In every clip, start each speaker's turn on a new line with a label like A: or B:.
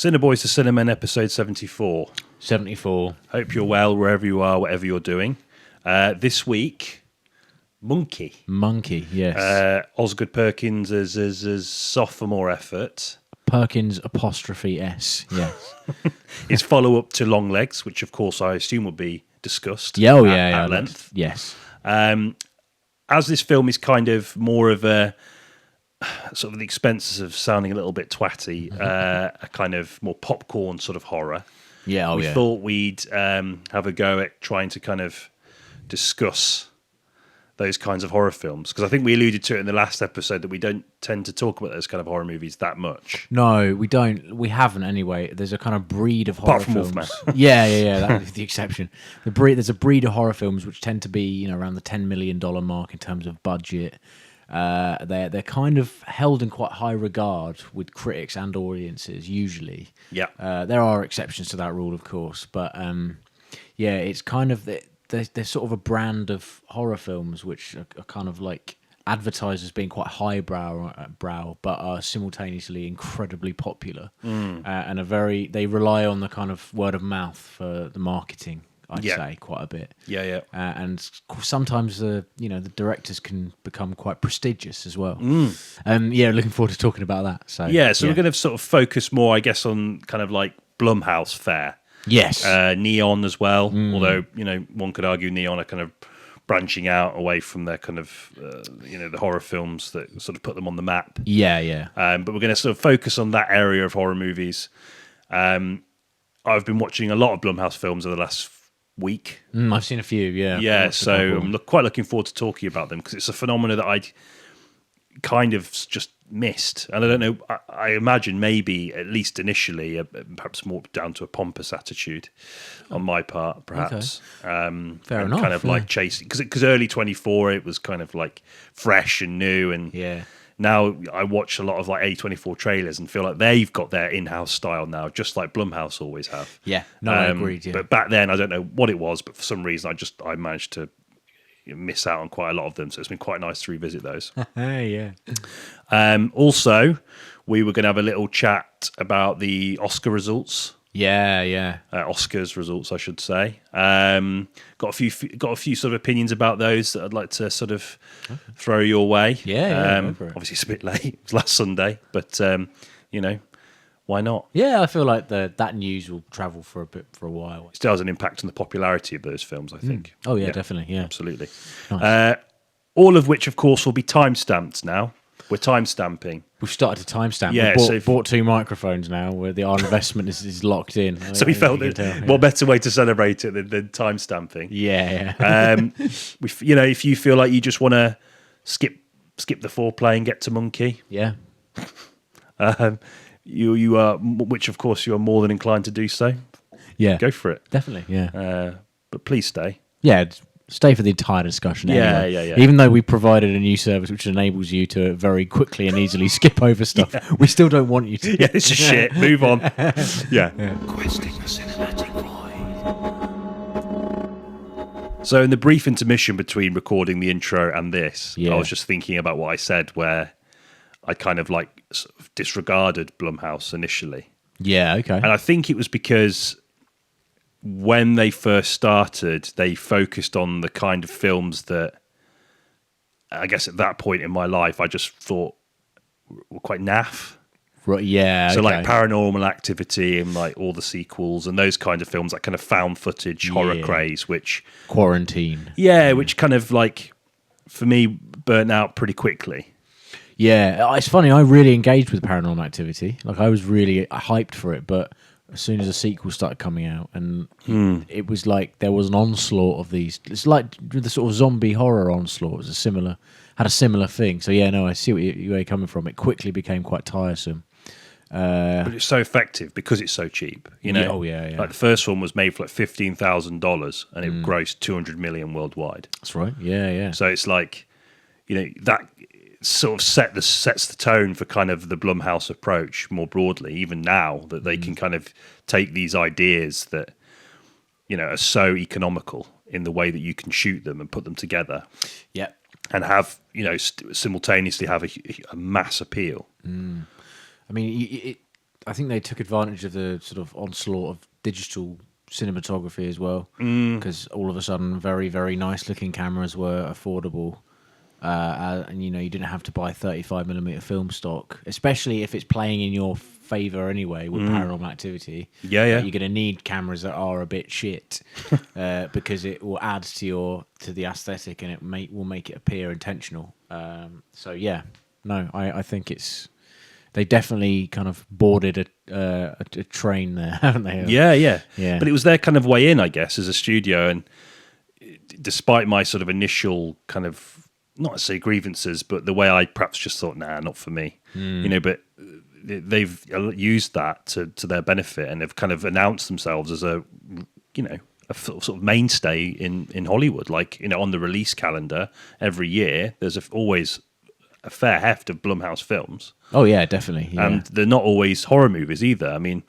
A: Cineboys to Cinnamon, episode 74.
B: 74.
A: Hope you're well wherever you are, whatever you're doing. This week, Monkey.
B: Monkey, yes.
A: Osgood Perkins' his sophomore effort.
B: Perkins apostrophe S, yes.
A: His follow-up to Longlegs, which of course I assume will be discussed at length.
B: Yes.
A: As this film is kind of more of a sort of the expenses of sounding a little bit twatty, a kind of more popcorn sort of horror.
B: Yeah,
A: we thought we'd have a go at trying to kind of discuss those kinds of horror films, because I think we alluded to it in the last episode that we don't tend to talk about those kind of horror movies that much.
B: No, we don't. We haven't anyway. There's a kind of breed of horror films.
A: Wolfman.
B: Yeah. That is the exception. There's a breed of horror films which tend to be, around the $10 million mark in terms of budget. They're kind of held in quite high regard with critics and audiences usually.
A: Yeah.
B: There are exceptions to that rule, of course, but it's kind of there's sort of a brand of horror films which are kind of like advertised as being quite highbrow, but are simultaneously incredibly popular, and they rely on the kind of word of mouth for the marketing. I'd say quite a bit.
A: Yeah.
B: And sometimes the directors can become quite prestigious as well. Looking forward to talking about that. So
A: we're going to sort of focus more, I guess, on kind of like Blumhouse fare.
B: Yes.
A: Neon as well, although, one could argue Neon are kind of branching out away from their kind of, the horror films that sort of put them on the map.
B: Yeah.
A: But we're going to sort of focus on that area of horror movies. I've been watching a lot of Blumhouse films over the last week.
B: I've seen a few, yeah.
A: Yeah, so I'm quite looking forward to talking about them, because it's a phenomenon that I'd kind of just missed. And I don't know, I imagine maybe, at least initially, perhaps more down to a pompous attitude on my part, perhaps.
B: Okay. Fair enough.
A: Kind of like chasing, because early 24, it was kind of like fresh and new. And now I watch a lot of like A24 trailers and feel like they've got their in-house style now, just like Blumhouse always have.
B: Yeah, no, I agreed. Yeah.
A: But back then, I don't know what it was, but for some reason, I managed to miss out on quite a lot of them. So it's been quite nice to revisit those.
B: Yeah.
A: Also, we were going to have a little chat about the Oscar results.
B: Yeah.
A: Oscars results, I should say. Got a few sort of opinions about those that I'd like to sort of throw your way.
B: Yeah.
A: Obviously, it's a bit late. It was last Sunday, but why not?
B: Yeah, I feel like that news will travel for a while.
A: It still has an impact on the popularity of those films, I think.
B: Oh yeah, definitely. Yeah,
A: absolutely.
B: Nice.
A: All of which, of course, will be time-stamped now. We're time-stamping.
B: We've started to timestamp.
A: Yeah,
B: we bought 2 microphones now, where our investment is locked in.
A: So we felt that what better way to celebrate it than time-stamping?
B: Yeah.
A: If you feel like you just want to skip the foreplay and get to Monkey,
B: yeah.
A: You are, which of course you are more than inclined to do so.
B: Yeah,
A: go for it.
B: Definitely. Yeah.
A: But please stay.
B: Yeah. Stay for the entire discussion. Anyway.
A: Yeah.
B: Even though we provided a new service which enables you to very quickly and easily skip over stuff, we still don't want you to.
A: Yeah, it's a shit. Move on. Yeah.
C: Questing the cinematic void.
A: So in the brief intermission between recording the intro and this,
B: I
A: was just thinking about what I said, where I kind of like sort of disregarded Blumhouse initially.
B: Yeah, okay.
A: And I think it was because when they first started, they focused on the kind of films that I guess at that point in my life I just thought were quite naff.
B: Right, yeah.
A: So like Paranormal Activity and like all the sequels and those kind of films, like kind of found footage horror craze, which
B: Quarantine.
A: Yeah, which kind of like for me burnt out pretty quickly.
B: Yeah, it's funny. I really engaged with Paranormal Activity. Like I was really hyped for it, but as soon as the sequel started coming out, and it was like there was an onslaught of these. It's like the sort of zombie horror onslaught. It was had a similar thing. So yeah, no, I see where you're coming from. It quickly became quite tiresome.
A: But it's so effective because it's so cheap.
B: Yeah, oh yeah.
A: Like the first one was made for like $15,000, and it grossed 200 million worldwide.
B: That's right. Yeah.
A: So it's like, that sort of sets the tone for kind of the Blumhouse approach more broadly, even now that they can kind of take these ideas that, are so economical in the way that you can shoot them and put them together.
B: Yeah.
A: And have, simultaneously have a mass appeal.
B: I mean, I think they took advantage of the sort of onslaught of digital cinematography as well, because all of a sudden very, very nice looking cameras were affordable. And you didn't have to buy 35mm film stock, especially if it's playing in your favor anyway with Paranormal Activity.
A: Yeah.
B: You're going to need cameras that are a bit shit because it will add to the aesthetic, and will make it appear intentional. I think they definitely kind of boarded a train there, haven't they?
A: Yeah.
B: Yeah.
A: But it was their kind of way in, I guess, as a studio. And despite my sort of initial kind of, not to say grievances, but the way I perhaps just thought, nah, not for me, but they've used that to their benefit, and have kind of announced themselves as a sort of mainstay in Hollywood. Like, on the release calendar every year, there's always a fair heft of Blumhouse films.
B: Oh yeah, definitely. Yeah.
A: And they're not always horror movies either. I mean,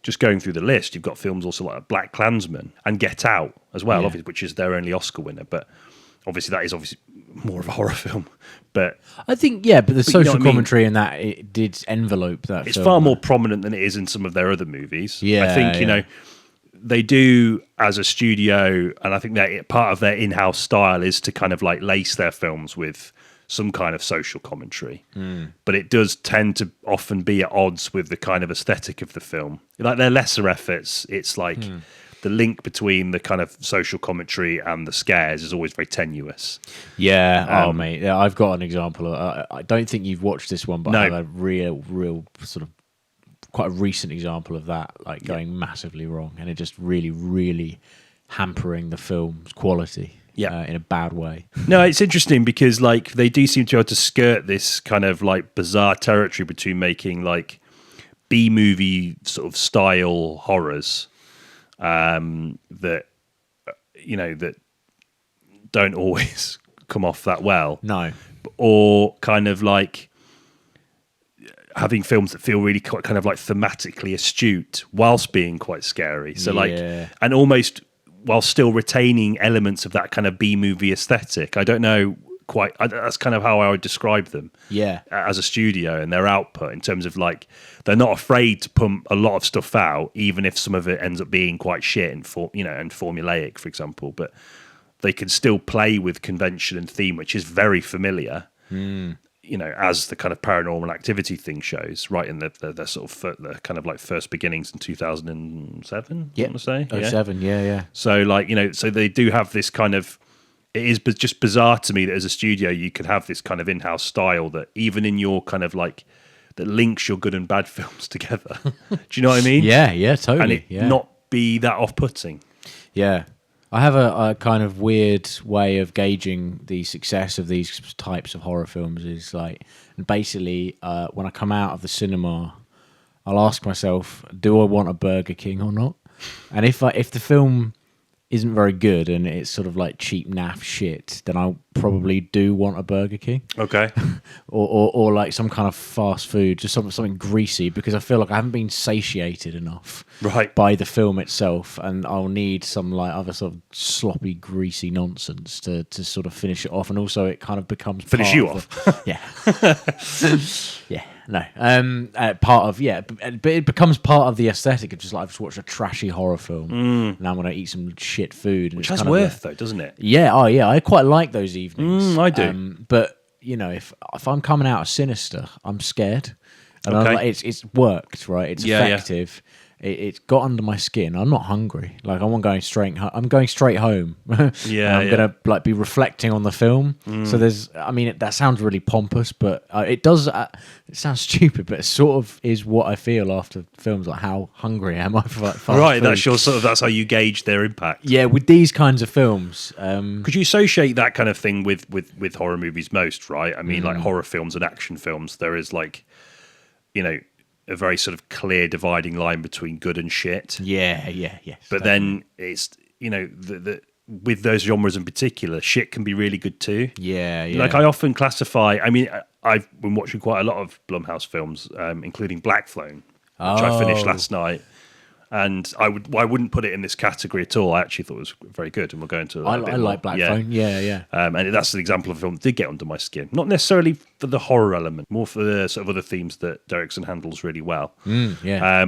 A: just going through the list, you've got films also like Black Klansman and Get Out as well,
B: Yeah.
A: obviously, which is their only Oscar winner. But obviously, that is obviously more of a horror film. But
B: I think, but the
A: you know
B: social
A: what I mean?
B: commentary in that, it did envelope that
A: it's
B: film.
A: far more prominent than it is in some of their other movies.
B: Yeah,
A: I think,
B: yeah.
A: they do as a studio, and I think that part of their in-house style is to kind of like lace their films with some kind of social commentary. But it does tend to often be at odds with the kind of aesthetic of the film. Like their lesser efforts, it's like the link between the kind of social commentary and the scares is always very tenuous.
B: Yeah. Mate. Yeah, I've got an example. I don't think you've watched this one, but
A: No.
B: I have a real sort of quite a recent example of that, like going massively wrong, and it just really, really hampering the film's quality.
A: Yeah.
B: In a bad way.
A: No, it's interesting because like they do seem to be able to skirt this kind of like bizarre territory between making like B-movie sort of style horrors that don't always come off that well.
B: No.
A: Or kind of like having films that feel really quite kind of like thematically astute whilst being quite scary. So like, and almost while still retaining elements of that kind of B-movie aesthetic. I don't know quite, that's kind of how I would describe them.
B: Yeah.
A: As a studio and their output in terms of like, they're not afraid to pump a lot of stuff out, even if some of it ends up being quite shit and formulaic, for example, but they can still play with convention and theme, which is very familiar. As the kind of Paranormal Activity thing shows, right in the sort of the kind of like first beginnings in 2007.
B: Yeah.
A: I want to say
B: 07. Yeah.
A: So like so they do have this kind of. It is just bizarre to me that as a studio you can have this kind of in-house style that even in your kind of like that links your good and bad films together. Do you know what I mean?
B: Yeah. Totally.
A: And it not be that off-putting.
B: Yeah. I have a kind of weird way of gauging the success of these types of horror films. Is like basically when I come out of the cinema, I'll ask myself, do I want a Burger King or not? And if the film isn't very good and it's sort of like cheap naff shit, then I probably do want a Burger King.
A: Okay.
B: or like some kind of fast food, just something greasy, because I feel like I haven't been satiated enough by the film itself, and I'll need some like other sort of sloppy, greasy nonsense to sort of finish it off, and also it kind of becomes
A: Finish
B: part
A: you
B: of
A: off.
B: Yeah. No. Part of but it becomes part of the aesthetic of just like I've just watched a trashy horror film, and I'm gonna eat some shit food, and
A: Which
B: it's
A: has
B: kind
A: worth though, doesn't it?
B: Yeah. Oh yeah. I quite like those evenings.
A: I do.
B: But if I'm coming out of Sinister, I'm scared, and
A: Okay.
B: I'm like, it's worked, right? It's
A: Yeah,
B: effective. It's got under my skin. I'm not hungry. Like I'm going straight. I'm going straight home.
A: Yeah,
B: I'm gonna like be reflecting on the film. So there's. I mean, that sounds really pompous, but it does. It sounds stupid, but it sort of is what I feel after films. Like how hungry am I for like fast
A: Right,
B: food?
A: that's your sort of. That's how you gauge their impact.
B: Yeah, with these kinds of films.
A: Could you associate that kind of thing with horror movies most? Right, I mean, like horror films and action films. There is like, a very sort of clear dividing line between good and shit.
B: Yes.
A: But then it's with those genres in particular, shit can be really good too.
B: Yeah.
A: Like I often classify. I mean, I've been watching quite a lot of Blumhouse films, including Black Phone, which I finished last night. And I wouldn't put it in this category at all. I actually thought it was very good, and we'll go into that.
B: I
A: a bit
B: like
A: more.
B: Black Phone. Yeah.
A: And that's an example of a film that did get under my skin. Not necessarily for the horror element, more for the sort of other themes that Derrickson handles really well.
B: Yeah.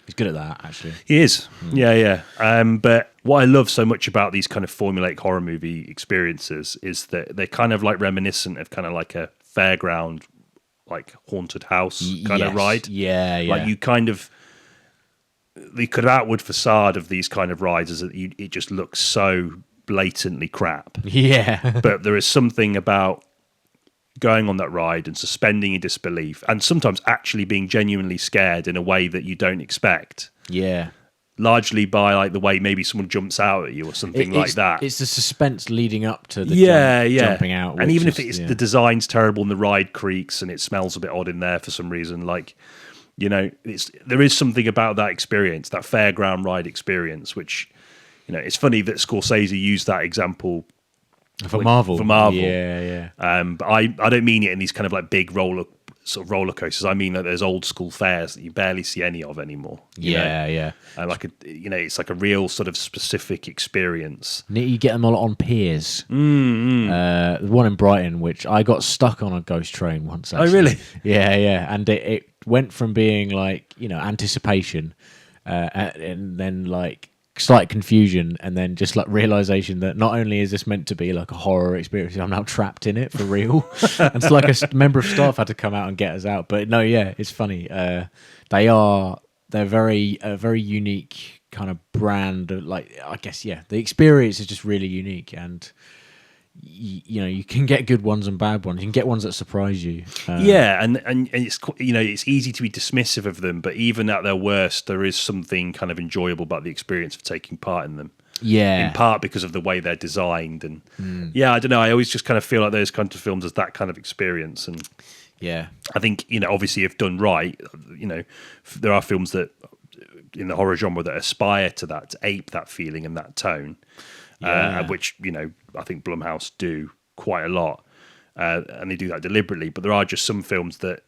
B: He's good at that, actually.
A: He is. Yeah. But what I love so much about these kind of formulaic horror movie experiences is that they're kind of like reminiscent of kind of like a fairground, like haunted house kind of ride.
B: Yeah.
A: Like you kind of, the kind of outward facade of these kind of rides is that it just looks so blatantly crap.
B: Yeah.
A: But there is something about going on that ride and suspending your disbelief and sometimes actually being genuinely scared in a way that you don't expect.
B: Yeah.
A: Largely by like the way maybe someone jumps out at you or something like that.
B: It's the suspense leading up to the jumping out.
A: And even if the design's terrible and the ride creaks and it smells a bit odd in there for some reason, like, you know, there is something about that experience, that fairground ride experience, which, you know, it's funny that Scorsese used that example
B: for Marvel.
A: Yeah. But I don't mean it in these kind of like big roller coasters. I mean that there's old school fairs that you barely see any of anymore.
B: Yeah.
A: And it's like a real sort of specific experience.
B: You get them all on piers. The one in Brighton, which I got stuck on a ghost train once. Actually.
A: Oh, really?
B: Yeah. And it went from being like, you know, anticipation, and then like slight confusion, and then just like realization that not only is this meant to be like a horror experience, I'm now trapped in it for real. And it's like a member of staff had to come out and get us out. But no, yeah, it's funny. They're very unique kind of brand. Like, I guess, the experience is just really unique, and you know, you can get good ones and bad ones. You can get ones that surprise you.
A: And it's, you know, it's easy to be dismissive of them, but even at their worst, there is something kind of enjoyable about the experience of taking part in them.
B: Yeah,
A: in part because of the way they're designed, and I don't know. I always just kind of feel like those kinds of films as that kind of experience, and I think, you know, obviously if done right, you know, there are films that in the horror genre that aspire to that, to ape that feeling and that tone. Which, you know, I think Blumhouse do quite a lot, and they do that deliberately. But there are just some films that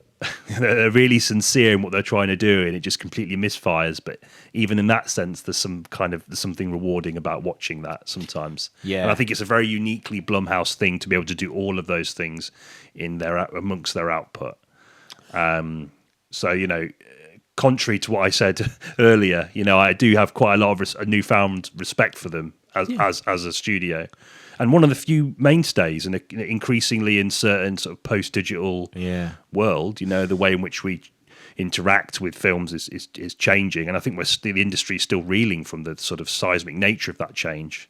A: they're really sincere in what they're trying to do, and it just completely misfires. But even in that sense, there's something rewarding about watching that sometimes.
B: Yeah,
A: and I think it's a very uniquely Blumhouse thing to be able to do all of those things amongst their output. So, you know, contrary to what I said earlier, you know, I do have quite a lot of a newfound respect for them as a studio, and one of the few mainstays, and increasingly in certain sort of post-digital world, you know, the way in which we interact with films is changing, and I think the industry is still reeling from the sort of seismic nature of that change.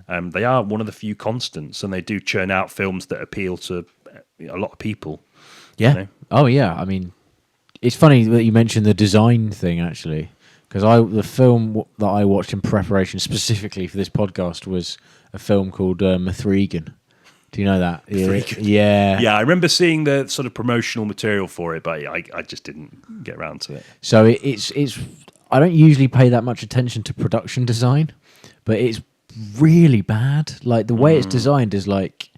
A: They are one of the few constants, and they do churn out films that appeal to a lot of people.
B: Yeah.
A: You know?
B: Oh yeah. I mean, it's funny that you mentioned the design thing, actually. Because the film that I watched in preparation specifically for this podcast was a film called Mithrigan. Do you know that? Yeah.
A: Yeah, I remember seeing the sort of promotional material for it, but I just didn't get around to it.
B: So it's I don't usually pay that much attention to production design, but it's really bad. Like, the way it's designed is like,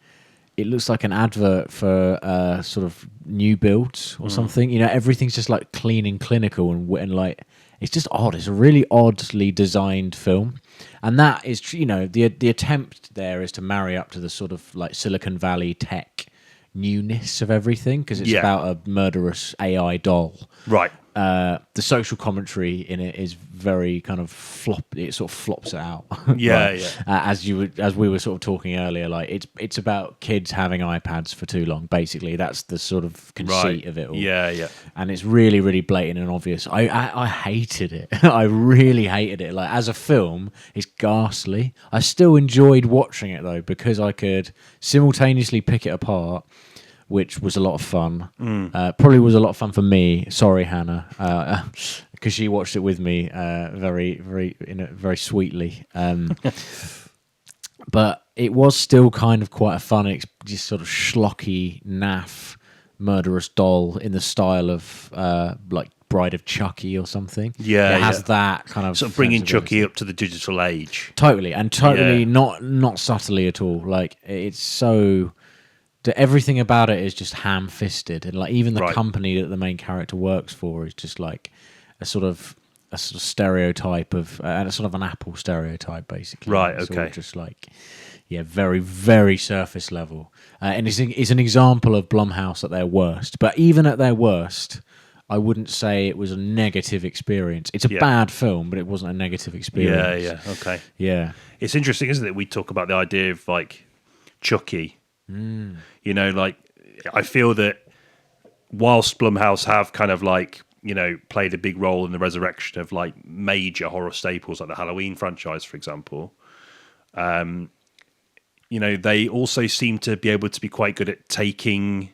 B: it looks like an advert for sort of new builds or something. You know, everything's just like clean and clinical, and like, it's just odd. It's a really oddly designed film, and that is, you know, the attempt there is to marry up to the sort of like Silicon Valley tech newness of everything, because it's about a murderous AI doll.
A: Right.
B: The social commentary in it is very kind of it sort of flops it out. As we were sort of talking earlier, like it's about kids having iPads for too long. Basically, that's the sort of conceit of it all.
A: Yeah.
B: And it's really, really blatant and obvious. I hated it. I really hated it. Like, as a film, it's ghastly. I still enjoyed watching it though, because I could simultaneously pick it apart, which was a lot of fun. Probably was a lot of fun for me. Sorry, Hannah, because she watched it with me very sweetly. But it was still kind of quite a fun, just sort of schlocky, naff, murderous doll in the style of like Bride of Chucky or something.
A: Yeah,
B: it has that kind of
A: sort of bringing Chucky up to the digital age.
B: Totally, not subtly at all. Like, it's so. Everything about it is just ham-fisted, and like even the company that the main character works for is just like a sort of a sort of stereotype of a sort of an Apple stereotype, basically.
A: Right,
B: It's all
A: okay.
B: just like, yeah, very, very surface level. And it's an example of Blumhouse at their worst. But even at their worst, I wouldn't say it was a negative experience. It's a
A: Yeah.
B: bad film, but it wasn't a negative experience.
A: Yeah, okay.
B: Yeah.
A: It's interesting, isn't it? We talk about the idea of like Chucky. You know, like I feel that whilst Blumhouse have kind of like, you know, played a big role in the resurrection of like major horror staples like the Halloween franchise, for example, you know, they also seem to be able to be quite good at taking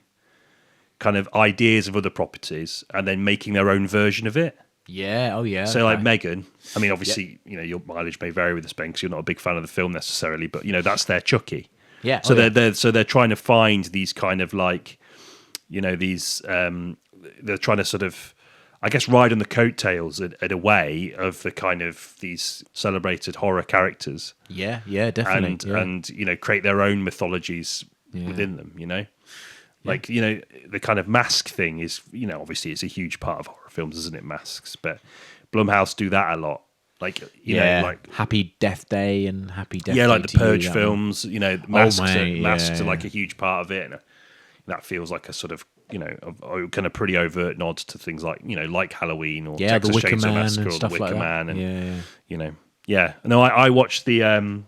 A: kind of ideas of other properties and then making their own version of it.
B: Yeah. Oh, yeah.
A: So like Megan, I mean, obviously, you know, your mileage may vary with this, Ben, because you're not a big fan of the film necessarily, but you know, that's their Chucky.
B: Yeah.
A: So
B: oh,
A: they're trying to find these kind of like, you know, these they're trying to sort of, I guess, ride on the coattails in a way of the kind of these celebrated horror characters.
B: Yeah, definitely.
A: And
B: yeah.
A: and you know, create their own mythologies within them. You know, like you know, the kind of mask thing is, you know, obviously it's a huge part of horror films, isn't it? Masks, but Blumhouse do that a lot. Like you know, like
B: Happy Death Day and Happy Death
A: yeah,
B: Day
A: like the
B: to You,
A: Purge
B: that
A: films. You know, masks
B: mate,
A: masks
B: yeah,
A: are like a huge part of it, and that feels like a sort of, you know, a kind of pretty overt nod to things like, you know, like Halloween or
B: the
A: Texas
B: Wicker
A: Chainsaw
B: Man
A: Massacre
B: and
A: or the
B: stuff
A: Wicker
B: like that.
A: Man, and
B: Yeah.
A: you know, yeah. No, I watched the.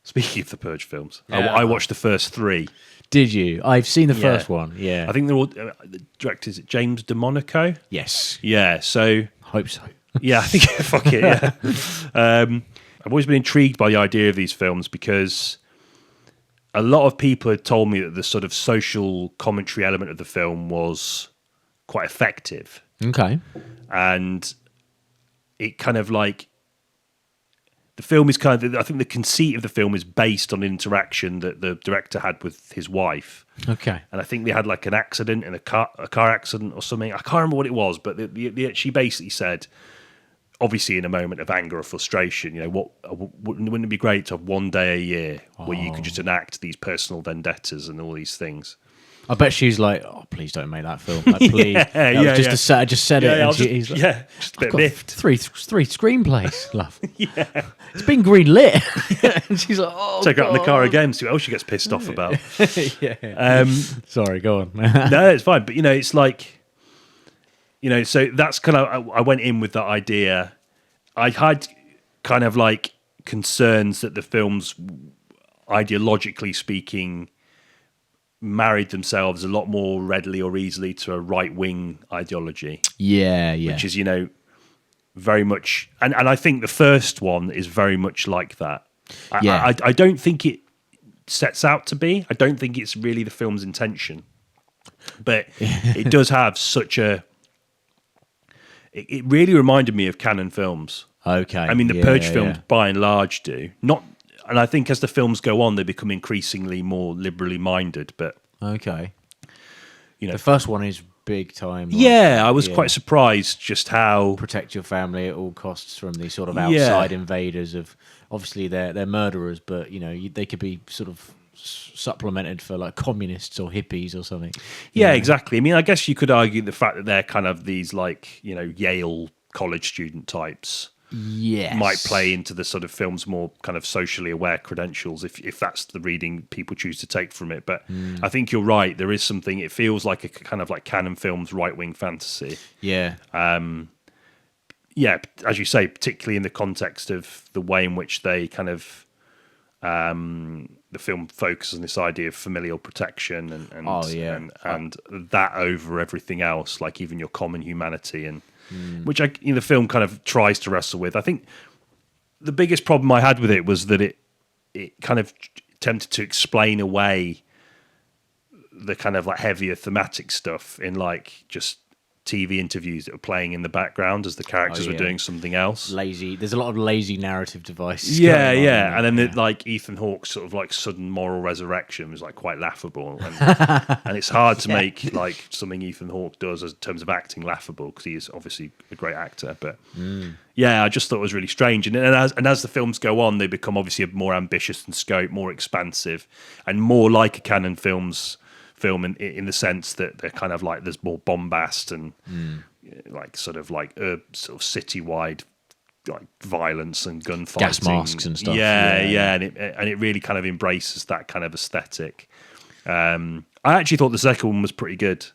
A: Speaking of the Purge films, I watched the first three.
B: Did you? I've seen the
A: Yeah.
B: first one. Yeah.
A: I think they're all the director is it James DeMonaco.
B: Yes.
A: Yeah, so
B: Hope so.
A: yeah, I think fuck it. Yeah, I've always been intrigued by the idea of these films because a lot of people had told me that the sort of social commentary element of the film was quite effective,
B: Okay.
A: and it kind of like the film is kind of, I think the conceit of the film is based on an interaction that the director had with his wife.
B: Okay.
A: And I think they had like an accident in a car accident or something. I can't remember what it was, but she basically said, obviously in a moment of anger or frustration, you know, wouldn't it be great to have one day a year where you could just enact these personal vendettas and all these things?
B: I bet she's like, oh, please don't make that film. Like, please. I just said it. And he's like,
A: just a bit
B: I've got
A: miffed.
B: three screenplays, love. It's been green lit. And she's like, oh,
A: Take her out in the
B: God.
A: car again, see what else she gets pissed off about.
B: Sorry, go on.
A: No, it's fine. But, you know, it's like, you know, so that's kind of, I went in with that idea. I had kind of like concerns that the films, ideologically speaking, married themselves a lot more readily or easily to a right-wing ideology.
B: Yeah.
A: Which is, you know, very much, and I think the first one is very much like that. I don't think it sets out to be. I don't think it's really the film's intention, but it does have such a. It really reminded me of canon films.
B: Okay.
A: I mean, the Purge films, by and large, do not. And I think as the films go on, they become increasingly more liberally minded. But
B: Okay.
A: you know,
B: The first one is big time. Like,
A: yeah, I was quite surprised just how.
B: protect your family at all costs from these sort of outside invaders of, obviously they're murderers, but you know, they could be sort of supplemented for like communists or hippies or something.
A: Yeah, exactly. I mean, I guess you could argue the fact that they're kind of these like, you know, Yale college student types
B: Yes.
A: might play into the sort of film's more kind of socially aware credentials if that's the reading people choose to take from it. But I think you're right. There is something, it feels like a kind of like canon films right-wing fantasy.
B: Yeah.
A: Yeah, as you say, particularly in the context of the way in which they kind of the film focuses on this idea of familial protection and that over everything else, like even your common humanity, and which the film kind of tries to wrestle with. I think the biggest problem I had with it was that it kind of attempted to explain away the kind of like heavier thematic stuff in like just TV interviews that were playing in the background as the characters were doing something else.
B: Lazy. There's a lot of lazy narrative devices.
A: Yeah,
B: going on,
A: and then like Ethan Hawke's sort of like sudden moral resurrection was like quite laughable, and, and it's hard to make like something Ethan Hawke does in terms of acting laughable because he is obviously a great actor. But yeah, I just thought it was really strange. And as the films go on, they become obviously more ambitious in scope, more expansive, and more like a canon film in the sense that they're kind of like there's more bombast and like sort of citywide like violence and gunfighting,
B: gas masks and stuff.
A: Yeah, and it really kind of embraces that kind of aesthetic. I actually thought the second one was pretty good.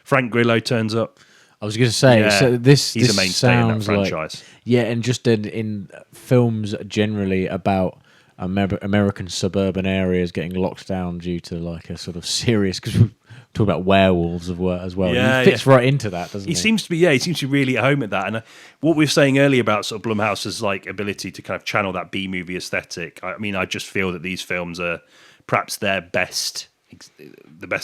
A: Frank Grillo turns up.
B: I was going to say, so
A: he's
B: this
A: a mainstay in that
B: sounds like,
A: franchise.
B: and just in films generally about American suburban areas getting locked down due to like a sort of serious, because we talk about werewolves as well.
A: Yeah,
B: he fits right into that, doesn't he?
A: He seems to be really at home at that. And what we were saying earlier about sort of Blumhouse's like ability to kind of channel that B movie aesthetic. I mean, I just feel that these films are perhaps the best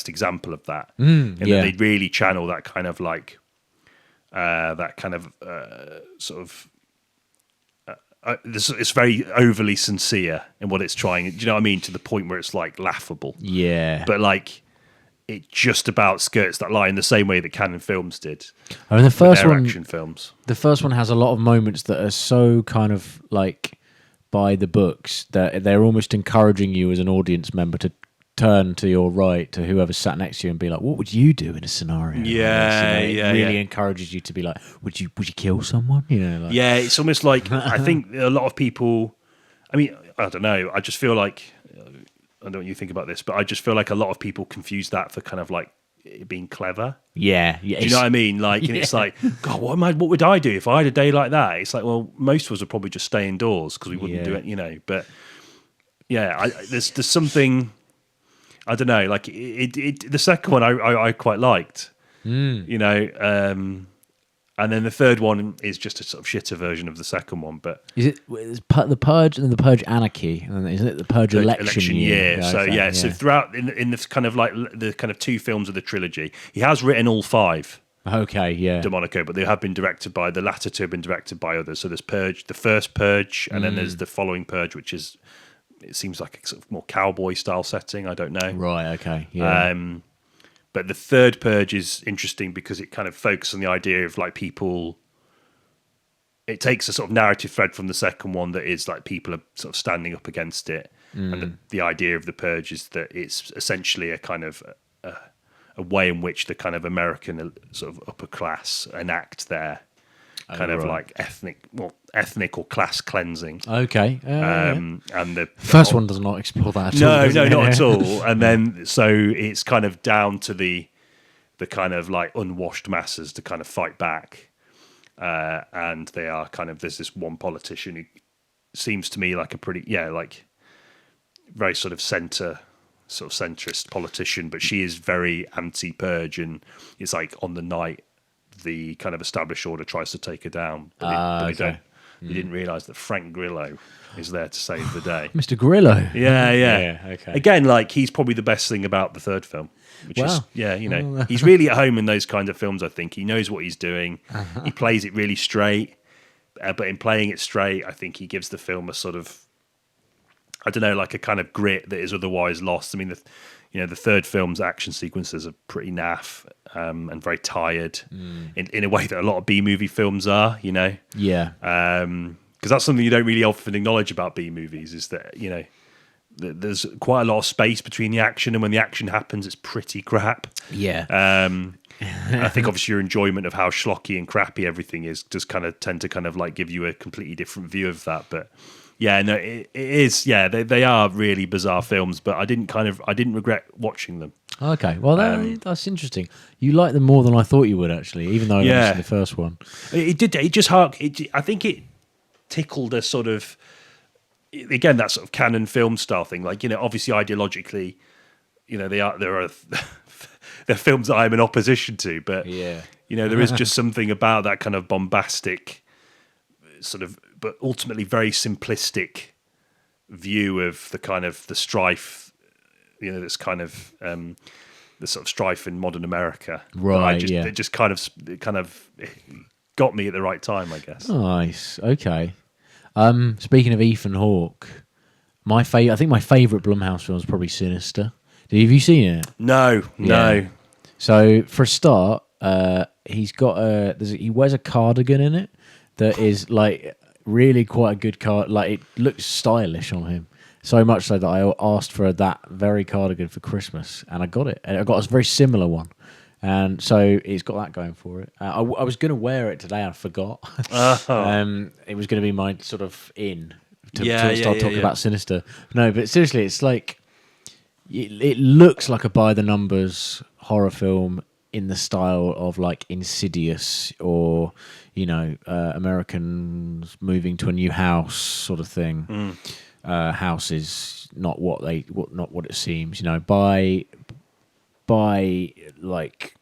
A: example of that. That they really channel that kind of like it's very overly sincere in what it's trying. Do you know what I mean? To the point where it's like laughable.
B: Yeah.
A: But like it just about skirts that line the same way that Cannon Films did.
B: I mean, the first one,
A: action films.
B: The first one has a lot of moments that are so kind of like by the books that they're almost encouraging you as an audience member to turn to your right to whoever sat next to you and be like, what would you do in a scenario? It really encourages you to be like, would you kill someone? You know, like,
A: it's almost like I think a lot of people. I mean, I don't know. I just feel like I don't know what you think about this, but I just feel like a lot of people confuse that for kind of like it being clever.
B: Yeah.
A: Do you know what I mean? Like, and it's like, God, what would I do if I had a day like that? It's like, well, most of us would probably just stay indoors because we wouldn't do it, you know. But there's something. I don't know, like the second one I quite liked, you know, and then the third one is just a sort of shitter version of the second one. But
B: is it the Purge and the Purge Anarchy, and isn't it the Purge election year?
A: So so throughout in the kind of like the kind of two films of the trilogy, he has written all five.
B: Okay, yeah.
A: DeMonico, but they have been directed by the latter two have been directed by others. So there's Purge, the first Purge, and then there's the following Purge, which is. It seems like a sort of more cowboy style setting. I don't know.
B: Right. Okay. Yeah.
A: But the third Purge is interesting because it kind of focuses on the idea of like people. It takes a sort of narrative thread from the second one that is like people are sort of standing up against it, and the idea of the Purge is that it's essentially a kind of a way in which the kind of American sort of upper class enact their kind of like ethnic or class cleansing.
B: Okay.
A: And the
B: first one does not explore that at all.
A: No, not at all. And then so it's kind of down to the kind of like unwashed masses to kind of fight back. And they are kind of, there's this one politician who seems to me like a pretty, like very sort of centrist politician, but she is very anti-purge, and it's like on the night the kind of established order tries to take her down, but they didn't realise that Frank Grillo is there to save the day.
B: Mr. Grillo.
A: Yeah.
B: Okay.
A: Again, like he's probably the best thing about the third film, which is he's really at home in those kind of films. I think he knows what he's doing. He plays it really straight, but in playing it straight, I think he gives the film a sort of, I don't know, like a kind of grit that is otherwise lost. I mean, the third film's action sequences are pretty naff and very tired in a way that a lot of B-movie films are, you know?
B: Yeah.
A: Because that's something you don't really often acknowledge about B-movies is that, you know, there's quite a lot of space between the action, and when the action happens, it's pretty crap.
B: Yeah.
A: I think obviously your enjoyment of how schlocky and crappy everything is does kind of tend to kind of like give you a completely different view of that, but... Yeah, no, it is. Yeah, they are really bizarre films, but I didn't regret watching them.
B: Okay, well that's interesting. You like them more than I thought you would, actually, even though I haven't seen the first one.
A: It did. It just I think it tickled a sort of, again, that sort of canon film style thing. Like, you know, obviously ideologically, you know, they're films that I'm in opposition to, but you know, there is just something about that kind of bombastic sort of, but ultimately very simplistic view of the kind of the strife, you know, this kind of the sort of strife in modern America.
B: Right.
A: It just kind of got me at the right time, I guess.
B: Nice. Okay. Speaking of Ethan Hawke, I think my favourite Blumhouse film is probably Sinister. Have you seen it?
A: No.
B: So for a start, he wears a cardigan in it that is like really quite a good card. Like it looks stylish on him, so much so that I asked for that very cardigan for Christmas, and I got it. And I got a very similar one, And so it's got that going for it. I was going to wear it today, I forgot. It was going to be my sort of to start talking about Sinister. No, but seriously, it's like it looks like a by the numbers horror film in the style of like Insidious or Americans moving to a new house sort of thing. House is not what it seems. By like,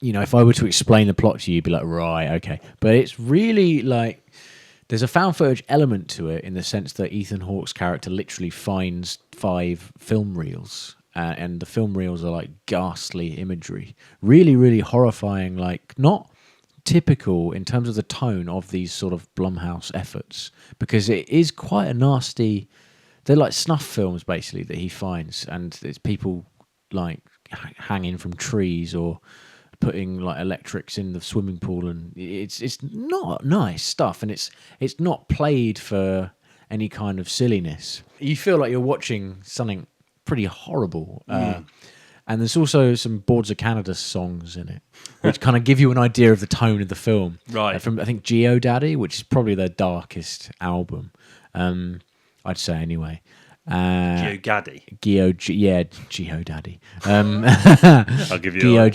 B: if I were to explain the plot to you, you'd be like, right, okay. But it's really like there's a found footage element to it in the sense that Ethan Hawke's character literally finds 5 film reels. And the film reels are like ghastly imagery. Really, really horrifying, like not typical in terms of the tone of these sort of Blumhouse efforts. Because it is quite a nasty... They're like snuff films, basically, that he finds. And it's people like hanging from trees or putting like electrics in the swimming pool, and it's not nice stuff, and it's not played for any kind of silliness. You feel like you're watching something pretty horrible. And there's also some Boards of Canada songs in it, which kind of give you an idea of the tone of the film.
A: Right.
B: From I think Geodaddy, which is probably their darkest album. I'd say anyway.
A: Geodaddy.
B: Geodaddy.
A: I'll give you.
B: I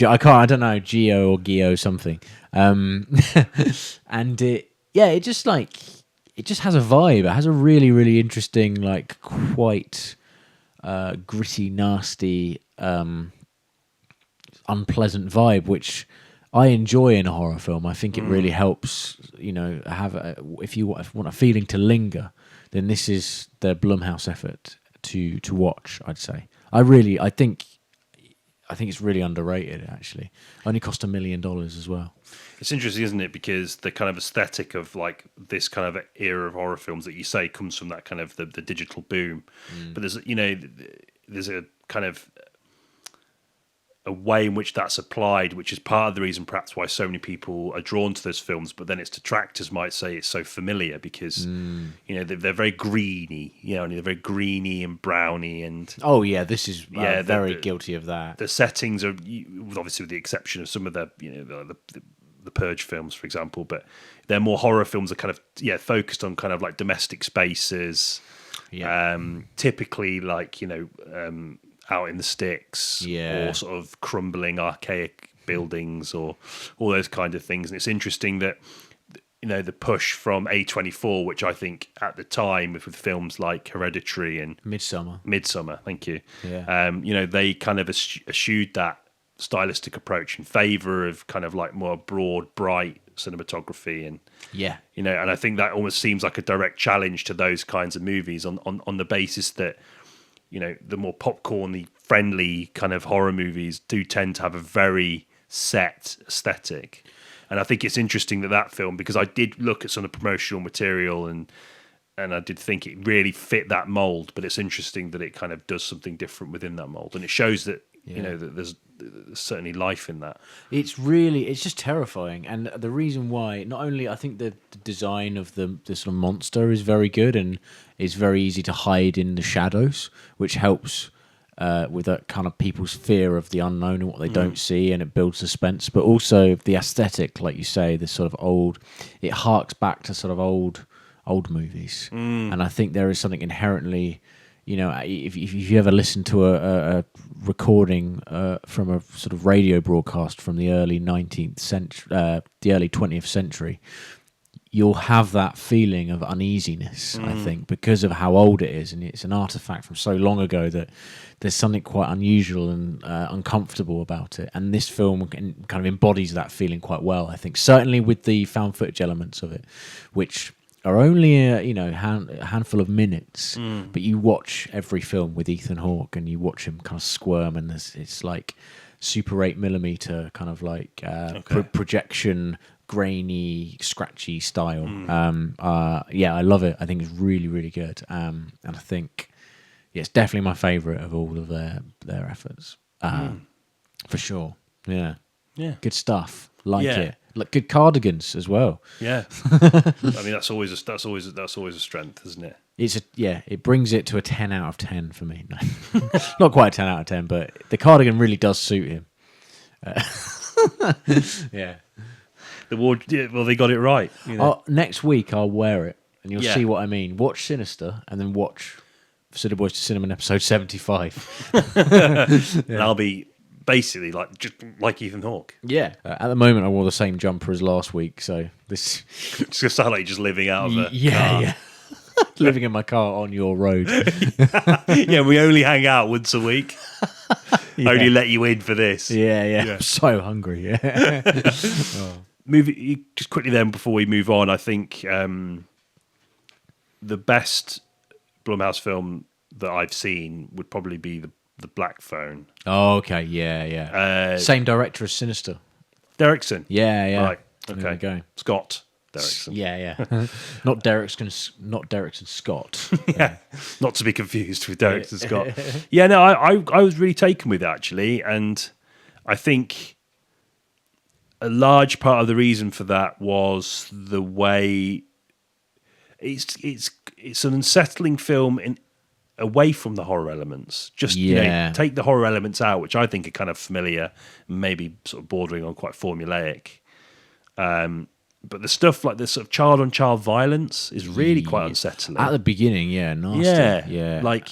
B: don't know, Geo or Geo something. And it just has a vibe. It has a really, really interesting, like quite gritty, nasty, unpleasant vibe, which I enjoy in a horror film. I think it really helps. If you want a feeling to linger, then this is the Blumhouse effort to watch, I'd say. I think it's really underrated, actually. Only cost $1 million as well.
A: It's interesting, isn't it? Because the kind of aesthetic of like this kind of era of horror films that you say comes from that kind of the digital boom. But there's a kind of a way in which that's applied, which is part of the reason perhaps why so many people are drawn to those films, but then its detractors might say it's so familiar because they're very greeny, and they're very greeny and browny, and
B: this is very guilty of that.
A: The settings are obviously with the exception of some of the the Purge films, for example, but they're more horror films that kind of focused on kind of like domestic spaces, typically like out in the sticks, or sort of crumbling archaic buildings, or all those kind of things. And it's interesting that the push from A24, which I think at the time with films like Hereditary and Midsummer, thank you, they kind of eschewed that stylistic approach in favor of kind of like more broad, bright cinematography, and and I think that almost seems like a direct challenge to those kinds of movies on the basis that the more popcorn-y friendly kind of horror movies do tend to have a very set aesthetic. And I think it's interesting that film, because I did look at some of the promotional material and I did think it really fit that mold, but it's interesting that it kind of does something different within that mold, and it shows that that there's certainly life in that. It's
B: just terrifying, and the reason why, not only I think the design of the sort of monster is very good and it's very easy to hide in the shadows, which helps with that kind of people's fear of the unknown and what they don't see, and it builds suspense. But also the aesthetic, like you say, this sort of old, it harks back to sort of old movies, and I think there is something inherently. If you ever listen to a recording from a sort of radio broadcast from the early 19th century, the early 20th century, you'll have that feeling of uneasiness, I think, because of how old it is, and it's an artifact from so long ago that there's something quite unusual and uncomfortable about it. And this film kind of embodies that feeling quite well, I think, certainly with the found footage elements of it, which are only a handful of minutes, but you watch every film with Ethan Hawke and you watch him kind of squirm, and it's like Super 8mm kind of like projection, grainy, scratchy style. I love it. I think it's really, really good, and I think it's definitely my favourite of all of their efforts, for sure. Yeah, good stuff. Like it. Like good cardigans as well.
A: Yeah, I mean that's always a strength, isn't it?
B: It brings it to a 10 out of 10 for me. No. Not quite a 10 out of 10, but the cardigan really does suit him. Yeah.
A: The ward. Yeah, well, they got it right. You know?
B: Next week I'll wear it, and you'll
A: Yeah.
B: see what I mean. Watch Sinister, and then watch City Boys to Cinnamon episode 75.
A: And I'll be basically like just like Ethan Hawke.
B: Yeah. At the moment, I wore the same jumper as last week, so this.
A: It's gonna sound like you're just living out of a
B: Yeah,
A: car.
B: yeah. Living in my car on your road.
A: Yeah, we only hang out once a week. Only let you in for this.
B: Yeah.
A: Yeah.
B: I'm so hungry. Yeah.
A: Just quickly then before we move on, I think the best Blumhouse film that I've seen would probably be the Black Phone.
B: Oh, okay. Yeah. Same director as Sinister.
A: Derrickson.
B: Yeah.
A: Right.
B: There
A: Okay.
B: we go.
A: Scott Derrickson.
B: Yeah. Not Derrickson Scott.
A: Yeah. Not to be confused with Derrickson Scott. Yeah, no, I was really taken with it actually, and I think a large part of the reason for that was the way it's an unsettling film away from the horror elements. Just take the horror elements out, which I think are kind of familiar, maybe sort of bordering on quite formulaic. But the stuff like this sort of child-on-child violence is really quite unsettling.
B: At the beginning, nasty. Yeah.
A: Like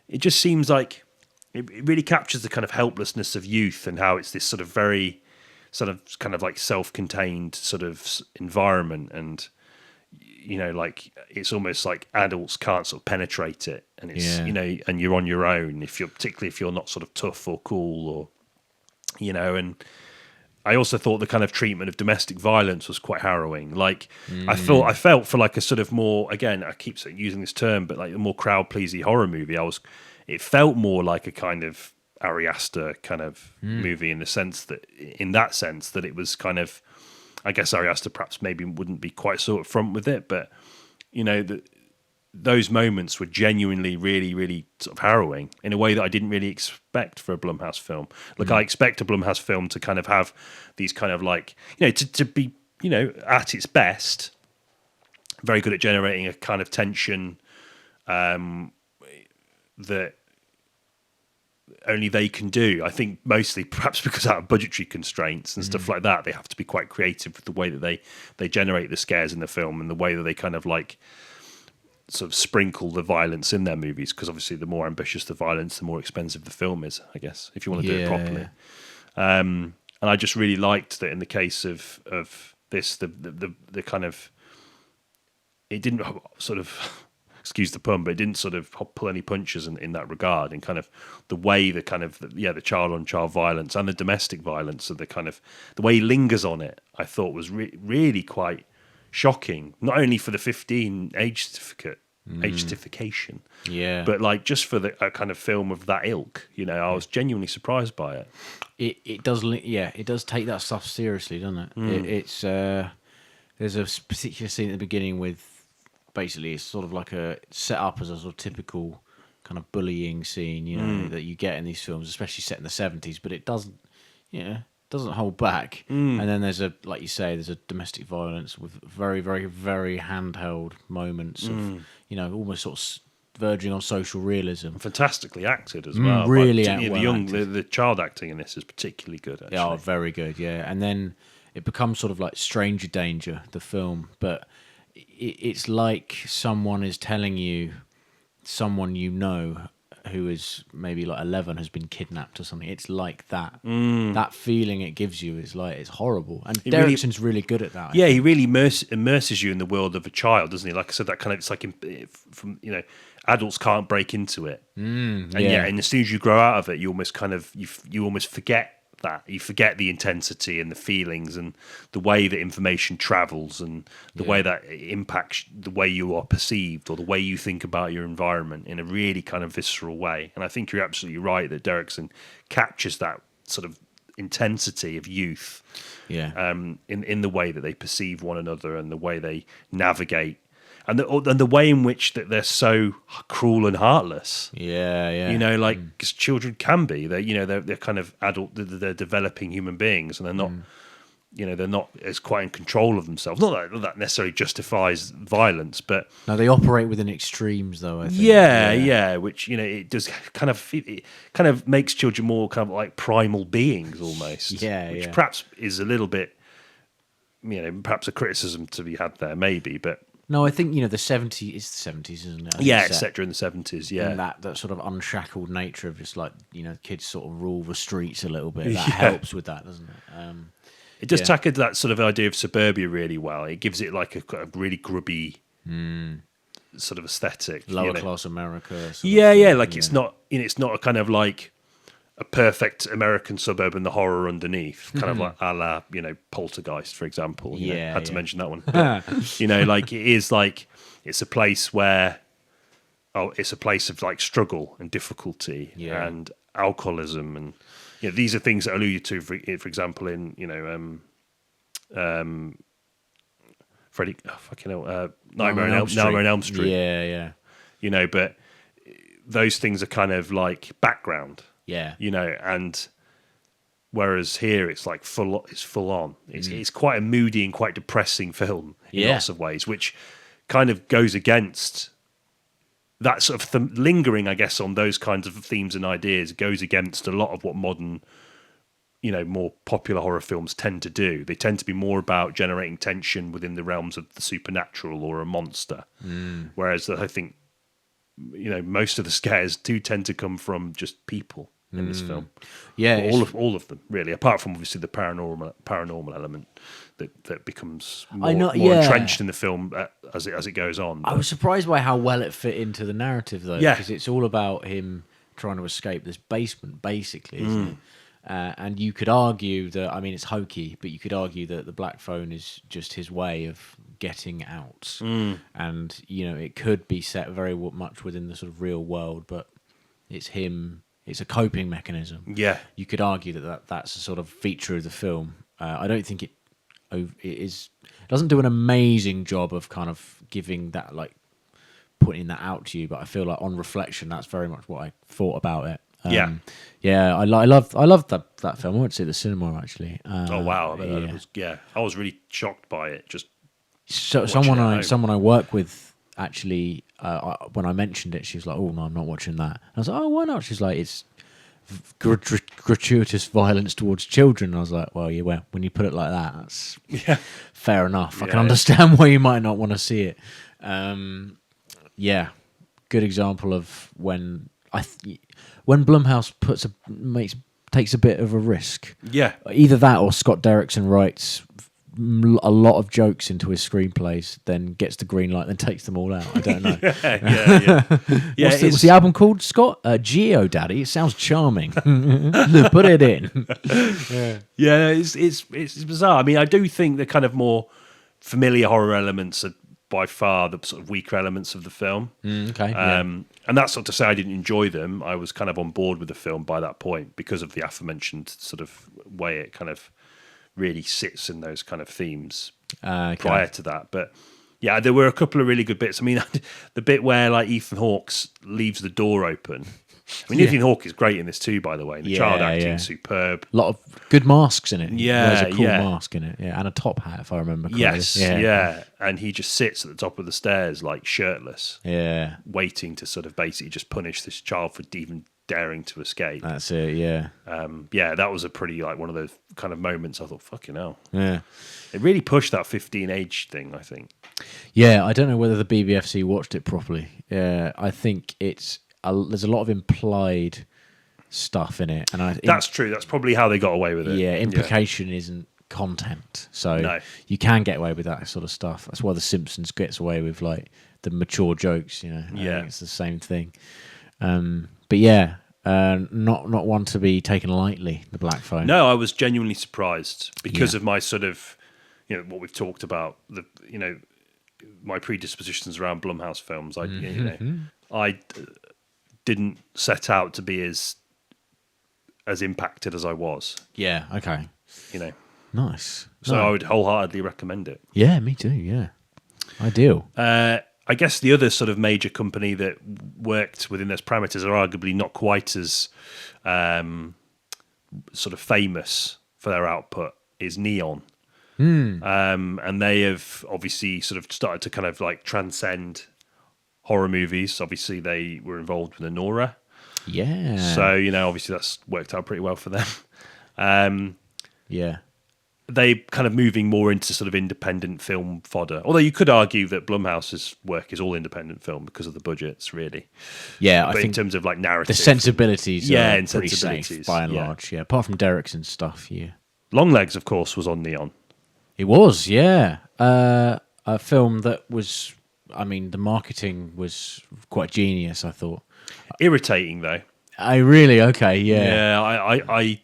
A: it just seems like it really captures the kind of helplessness of youth and how it's this sort of very sort of kind of like self-contained sort of environment, and like it's almost like adults can't sort of penetrate it, and it's and you're on your own particularly if you're not sort of tough or cool or and I also thought the kind of treatment of domestic violence was quite harrowing. Like I felt for like a sort of more, again, I keep using this term, but like a more crowd pleasing horror movie. It felt more like a kind of Ari Aster kind of movie in that sense that it was kind of, I guess Ari Aster perhaps maybe wouldn't be quite so upfront with it, but those moments were genuinely really, really sort of harrowing in a way that I didn't really expect for a Blumhouse film. Like I expect a Blumhouse film to kind of have these kind of like, to be, at its best, very good at generating a kind of tension that only they can do. I think mostly perhaps because out of budgetary constraints and stuff like that, they have to be quite creative with the way that they generate the scares in the film and the way that they kind of like sort of sprinkle the violence in their movies, because obviously the more ambitious the violence, the more expensive the film is, I guess, if you want to do it properly. And I just really liked that in the case of this, the kind of, it didn't sort of, excuse the pun, but it didn't sort of pull any punches in that regard, and kind of the way the kind of, the child-on-child violence and the domestic violence and the kind of, the way he lingers on it, I thought was really quite shocking, not only for the 15 age certification, but like just for a kind of film of that ilk. I was genuinely surprised by it.
B: It does take that stuff seriously, doesn't it? It's there's a particular scene at the beginning with basically it's sort of like a set up as a sort of typical kind of bullying scene, that you get in these films, especially set in the 70s, but it doesn't hold back. And then there's like you say, there's a domestic violence with very, very, very handheld moments of, almost sort of verging on social realism.
A: Fantastically acted as well.
B: Really
A: the child acting in this is particularly good, actually.
B: Oh, very good, yeah. And then it becomes sort of like Stranger Danger, the film, but it's like someone is telling you, someone who is maybe like 11 has been kidnapped or something. It's like that. That feeling it gives you is like, it's horrible. And Derrickson's really good at that.
A: He really immerses you in the world of a child, doesn't he? Like I said, that kind of, it's like from adults can't break into it, and as soon as you grow out of it, you almost kind of you almost forget that. You forget the intensity and the feelings and the way that information travels and the way that it impacts the way you are perceived or the way you think about your environment in a really kind of visceral way. And I think you're absolutely right that Derrickson captures that sort of intensity of youth in the way that they perceive one another and the way they navigate and the way in which that they're so cruel and heartless. Because children can be. They're kind of adult. They're developing human beings, and they're not. they're not as quite in control of themselves. Not that necessarily justifies violence, but
B: No, they operate within extremes, though. I think.
A: yeah, which it does it kind of makes children more kind of like primal beings almost. Which perhaps is a little bit, perhaps a criticism to be had there, maybe, but.
B: No, I think the 70s is the 70s, isn't it?
A: It's set during the 70s. Yeah,
B: and that sort of unshackled nature of just like kids sort of rule the streets a little bit. That helps with that, doesn't it?
A: It does tackle that sort of idea of suburbia really well. It gives it like a really grubby sort of aesthetic,
B: lower class America.
A: Like it's not a kind of like a perfect American suburb and the horror underneath, kind of like a la Poltergeist, for example. Had to mention that one. But, like it is like it's a place where it's a place of like struggle and difficulty and alcoholism and. These are things that are alluded to, for example, in Freddy, Nightmare on Elm Street.
B: Yeah.
A: But those things are kind of like background.
B: Yeah.
A: And whereas here it's like full on. It's quite a moody and quite depressing film in lots of ways, which kind of goes against. That sort of lingering, I guess, on those kinds of themes and ideas goes against a lot of what modern, more popular horror films tend to do. They tend to be more about generating tension within the realms of the supernatural or a monster. Whereas I think, most of the scares do tend to come from just people in this film.
B: Yeah,
A: all of them, really, apart from obviously the paranormal element that becomes more entrenched in the film as it goes on.
B: I was surprised by how well it fit into the narrative, though, because it's all about him trying to escape this basement, basically, isn't it? And you could argue that, I mean, it's hokey, but you could argue that the black phone is just his way of getting out. And, it could be set very much within the sort of real world, but it's him. It's a coping mechanism.
A: Yeah.
B: You could argue that's a sort of feature of the film. I don't think it doesn't do an amazing job of kind of giving that, like, putting that out to you, but I feel like on reflection, that's very much what I thought about it. I loved that film. I went to see it at the cinema, actually.
A: Oh wow! I was really shocked by it. Just
B: someone I work with actually, when I mentioned it, she was like, "Oh no, I'm not watching that." And I was like, "Oh, why not?" She's like, "It's gratuitous violence towards children." And I was like, "Well, when you put it like that, that's fair enough. I can understand why you might not want to see it." Good example of when Blumhouse takes a bit of a risk.
A: Yeah,
B: either that or Scott Derrickson writes a lot of jokes into his screenplays, then gets the green light, then takes them all out. I don't know. What's the album called, Scott? Geo Daddy. It sounds charming. Put it in.
A: It's bizarre. I mean, I do think the kind of more familiar horror elements are by far the sort of weaker elements of the film. And that's not to say I didn't enjoy them. I was kind of on board with the film by that point because of the aforementioned sort of way it kind of really sits in those kind of themes prior to that. But yeah, there were a couple of really good bits. I mean, the bit where like Ethan Hawke leaves the door open. I mean, Ethan Hawke is great in this too, by the way. The child acting is superb.
B: A lot of good masks in it.
A: Yeah,
B: there's a cool mask in it. Yeah, and a top hat, if I remember correctly.
A: Yes, and he just sits at the top of the stairs, like shirtless.
B: Yeah,
A: waiting to sort of basically just punish this child for even daring to escape.
B: That's it. Yeah.
A: That was a pretty like one of those kind of moments. I thought, fucking hell.
B: Yeah.
A: It really pushed that 15 age thing, I think.
B: Yeah, I don't know whether the BBFC watched it properly. Yeah, I think there's a lot of implied stuff in it, and
A: that's true. That's probably how they got away with it.
B: Yeah, implication isn't content, so you can get away with that sort of stuff. That's why The Simpsons gets away with like the mature jokes. I think it's the same thing. But yeah, not one to be taken lightly. The Black Phone.
A: No, I was genuinely surprised because of my sort of, what we've talked about. My predispositions around Blumhouse films. I didn't set out to be as impacted as I was.
B: Yeah. Okay. Nice.
A: So I would wholeheartedly recommend it.
B: Yeah, me too. Yeah. Ideal.
A: I guess the other sort of major company that worked within those parameters are arguably not quite as sort of famous for their output is Neon. and they have obviously sort of started to kind of like transcend horror movies. Obviously, they were involved with Anora,
B: Yeah.
A: so obviously that's worked out pretty well for them.
B: Yeah.
A: They kind of moving more into sort of independent film fodder. Although you could argue that Blumhouse's work is all independent film because of the budgets, really.
B: Yeah,
A: But
B: I
A: in
B: think
A: terms of like narrative,
B: the sensibilities
A: Yeah,
B: are
A: and
B: pretty
A: sensibilities,
B: safe by and
A: yeah.
B: large. Yeah, apart from Derrickson's stuff, yeah.
A: Longlegs, of course, was on Neon.
B: It was, yeah. A film that was, I mean, the marketing was quite genius, I thought.
A: Irritating though.
B: Okay, yeah.
A: Yeah,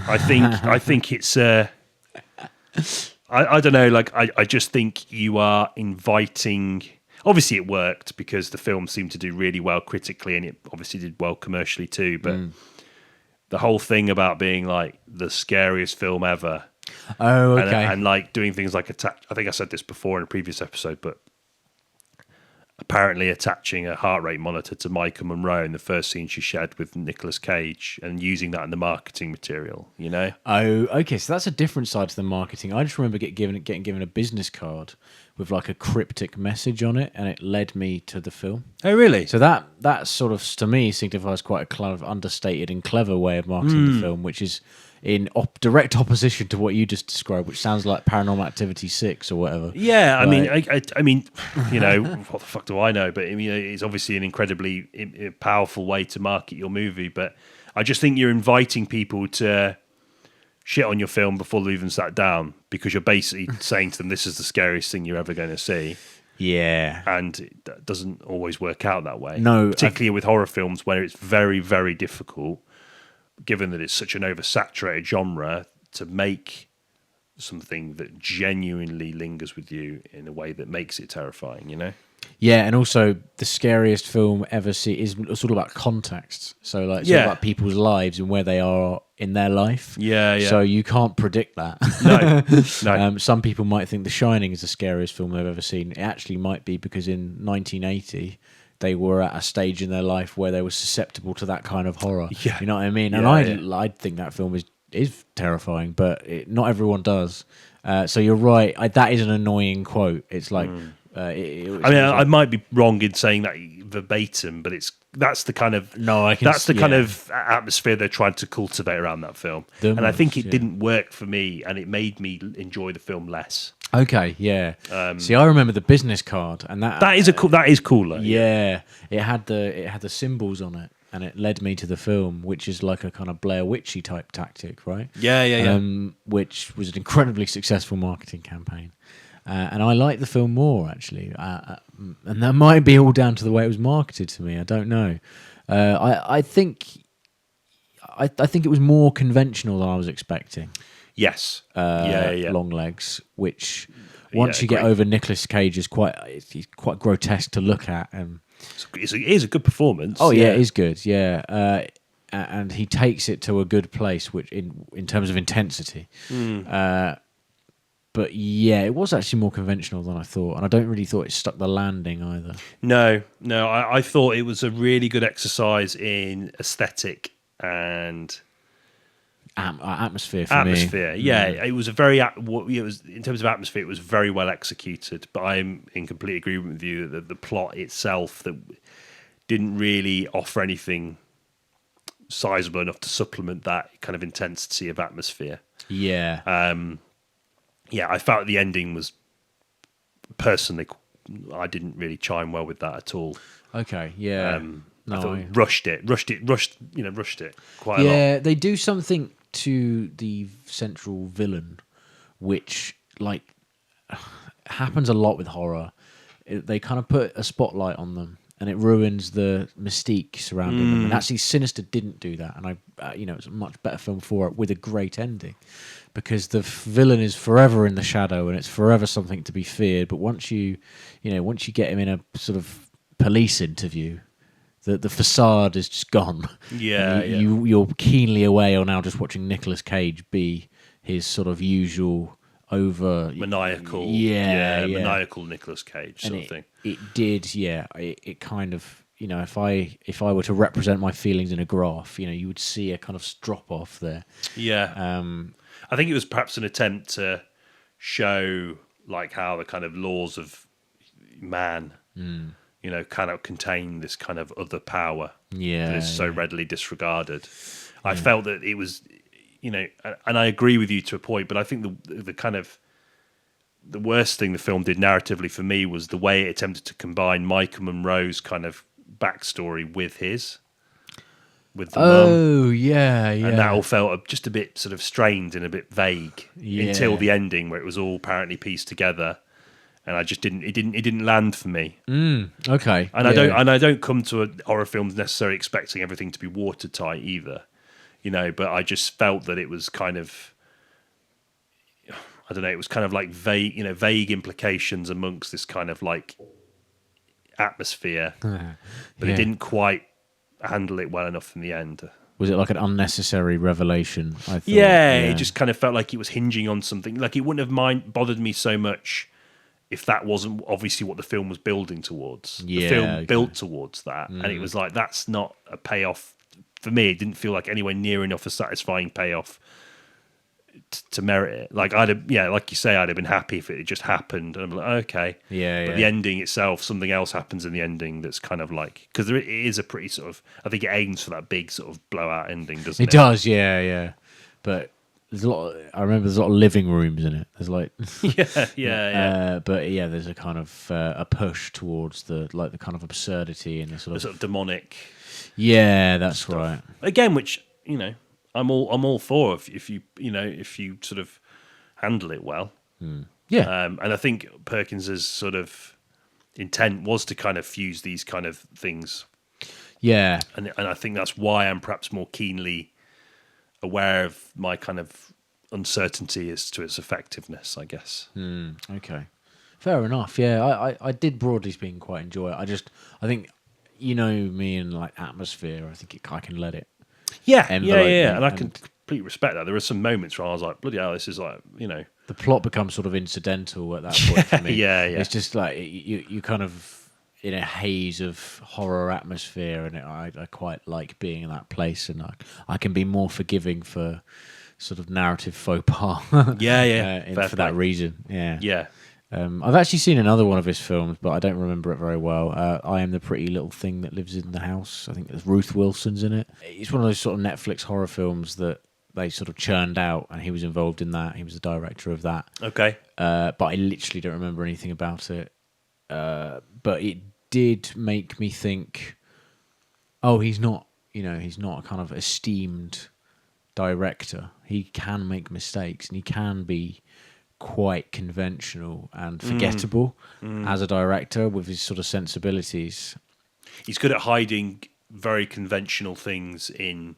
A: I think it's. I don't know. Like I just think you are inviting. Obviously, it worked because the film seemed to do really well critically, and it obviously did well commercially too. But the whole thing about being like the scariest film ever,
B: Oh, okay.
A: and like doing things like I think I said this before in a previous episode, but apparently attaching a heart rate monitor to Micah Monroe in the first scene she shared with Nicolas Cage and using that in the marketing material,
B: Oh, okay. So that's a different side to the marketing. I just remember getting given a business card with like a cryptic message on it, and it led me to the film.
A: Oh, really?
B: So that sort of, to me, signifies quite a kind of understated and clever way of marketing the film, which is in direct opposition to what you just described, which sounds like Paranormal Activity 6 or whatever.
A: Yeah, I mean,
B: Like-
A: I mean, what the fuck do I know? But I mean, it's obviously an incredibly powerful way to market your movie. But I just think you're inviting people to shit on your film before they've even sat down because you're basically saying to them, "This is the scariest thing you're ever going to see."
B: Yeah.
A: And that doesn't always work out that way.
B: No,
A: particularly with horror films where it's very, very difficult, given that it's such an oversaturated genre, to make something that genuinely lingers with you in a way that makes it terrifying,
B: Yeah, and also the scariest film ever seen is it's all about context. So like, it's all about people's lives and where they are in their life.
A: Yeah.
B: So you can't predict that.
A: No.
B: Some people might think The Shining is the scariest film they've ever seen. It actually might be because in 1980 they were at a stage in their life where they were susceptible to that kind of horror.
A: Yeah.
B: You know what I mean? And I think that film is terrifying, but not everyone does. So you're right. That is an annoying quote. It's like.
A: I might be wrong in saying that verbatim, but that's the kind of kind of atmosphere they're trying to cultivate around that film, and I think it didn't work for me, and it made me enjoy the film less.
B: Okay, yeah. See, I remember the business card, and that
A: is cooler.
B: Yeah, it had the symbols on it, and it led me to the film, which is like a kind of Blair Witchy type tactic, right?
A: Yeah.
B: Which was an incredibly successful marketing campaign. And I like the film more, actually. And that might be all down to the way it was marketed to me. I don't know. I think it was more conventional than I was expecting.
A: Yes.
B: Longlegs, which once you get
A: agree.
B: over Nicolas Cage is he's quite grotesque to look at.
A: It is a good performance.
B: Oh yeah, it is good. Yeah. And he takes it to a good place, which in terms of intensity. But yeah, it was actually more conventional than I thought, and I don't really thought it stuck the landing either.
A: No, I thought it was a really good exercise in aesthetic and
B: atmosphere for me.
A: Yeah, it was a very. It was in terms of atmosphere, it was very well executed. But I'm in complete agreement with you that the plot itself that didn't really offer anything sizable enough to supplement that kind of intensity of atmosphere.
B: Yeah.
A: Yeah, I felt the ending was personally, I didn't really chime well with that at all.
B: Okay, yeah.
A: I thought rushed it quite a lot.
B: Yeah, they do something to the central villain, which like happens a lot with horror. They kind of put a spotlight on them, and it ruins the mystique surrounding them. And actually, Sinister didn't do that, and it's a much better film for it with a great ending. Because the villain is forever in the shadow and it's forever something to be feared. But once you get him in a sort of police interview, the facade is just gone.
A: Yeah,
B: You're keenly aware you're now just watching Nicolas Cage be his sort of usual
A: maniacal, maniacal Nicolas Cage sort of thing.
B: It did, yeah. It kind of, if I were to represent my feelings in a graph, you would see a kind of drop off there.
A: Yeah. I think it was perhaps an attempt to show like how the kind of laws of man, cannot contain this kind of other power that is so readily disregarded. I felt that it was, and I agree with you to a point, but I think the kind of the worst thing the film did narratively for me was the way it attempted to combine Michael Monroe's kind of backstory with the mum.
B: Oh, yeah.
A: And that all felt just a bit sort of strained and a bit vague until the ending, where it was all apparently pieced together. And I just didn't. It didn't land for me.
B: Okay.
A: And I don't come to horror films necessarily expecting everything to be watertight either, But I just felt that it was kind of, I don't know. It was kind of like vague implications amongst this kind of like atmosphere, but it didn't quite handle it well enough in the end.
B: Was it like an unnecessary revelation? I thought.
A: Yeah, it just kind of felt like it was hinging on something. Like it wouldn't have bothered me so much if that wasn't obviously what the film was building towards. The film built towards that, and it was like, that's not a payoff. For me, it didn't feel like anywhere near enough a satisfying payoff to merit it. Like like you say, I'd have been happy if it had just happened. And I'm like, okay. But the ending itself, something else happens in the ending that's kind of like, because it is a pretty sort of, I think it aims for that big sort of blowout ending, doesn't it?
B: It does, yeah. But there's a lot. I remember there's a lot of living rooms in it. There's like,
A: yeah.
B: But yeah, there's a kind of a push towards the kind of absurdity and the
A: sort of demonic.
B: Yeah, that's
A: stuff.
B: right.
A: Again, which I'm all for if you sort of handle it well.
B: Yeah.
A: And I think Perkins's sort of intent was to kind of fuse these kind of things.
B: Yeah.
A: And I think that's why I'm perhaps more keenly aware of my kind of uncertainty as to its effectiveness, I guess.
B: Okay. Fair enough. Yeah, I did broadly speaking quite enjoy it. I think, me and like atmosphere, I think I can let it.
A: Yeah. And I can completely respect that. There are some moments where I was like, bloody hell, this is like,
B: The plot becomes sort of incidental at that point for me.
A: Yeah.
B: It's just like you kind of in a haze of horror atmosphere, and I quite like being in that place, and I can be more forgiving for sort of narrative faux pas. For that reason. Yeah. I've actually seen another one of his films, but I don't remember it very well. I Am the Pretty Little Thing That Lives in the House. I think there's Ruth Wilson's in it. It's one of those sort of Netflix horror films that they sort of churned out, and he was involved in that. He was the director of that.
A: Okay.
B: But I literally don't remember anything about it. But it did make me think, he's not a kind of esteemed director. He can make mistakes, and he can be quite conventional and forgettable as a director with his sort of sensibilities.
A: He's good at hiding very conventional things in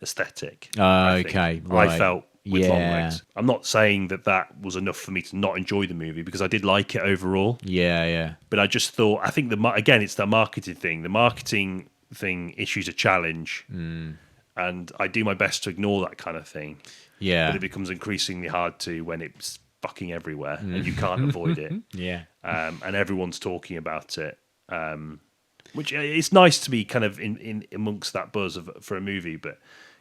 A: aesthetic.
B: Okay, right.
A: I felt with Longlegs. I'm not saying that was enough for me to not enjoy the movie, because I did like it overall.
B: Yeah.
A: But I just thought, I think again, it's that marketing thing. The marketing thing issues a challenge, and I do my best to ignore that kind of thing.
B: Yeah.
A: But it becomes increasingly hard to when it's fucking everywhere and you can't avoid it.
B: Yeah.
A: And everyone's talking about it. Which it's nice to be kind of in amongst that buzz for a movie, but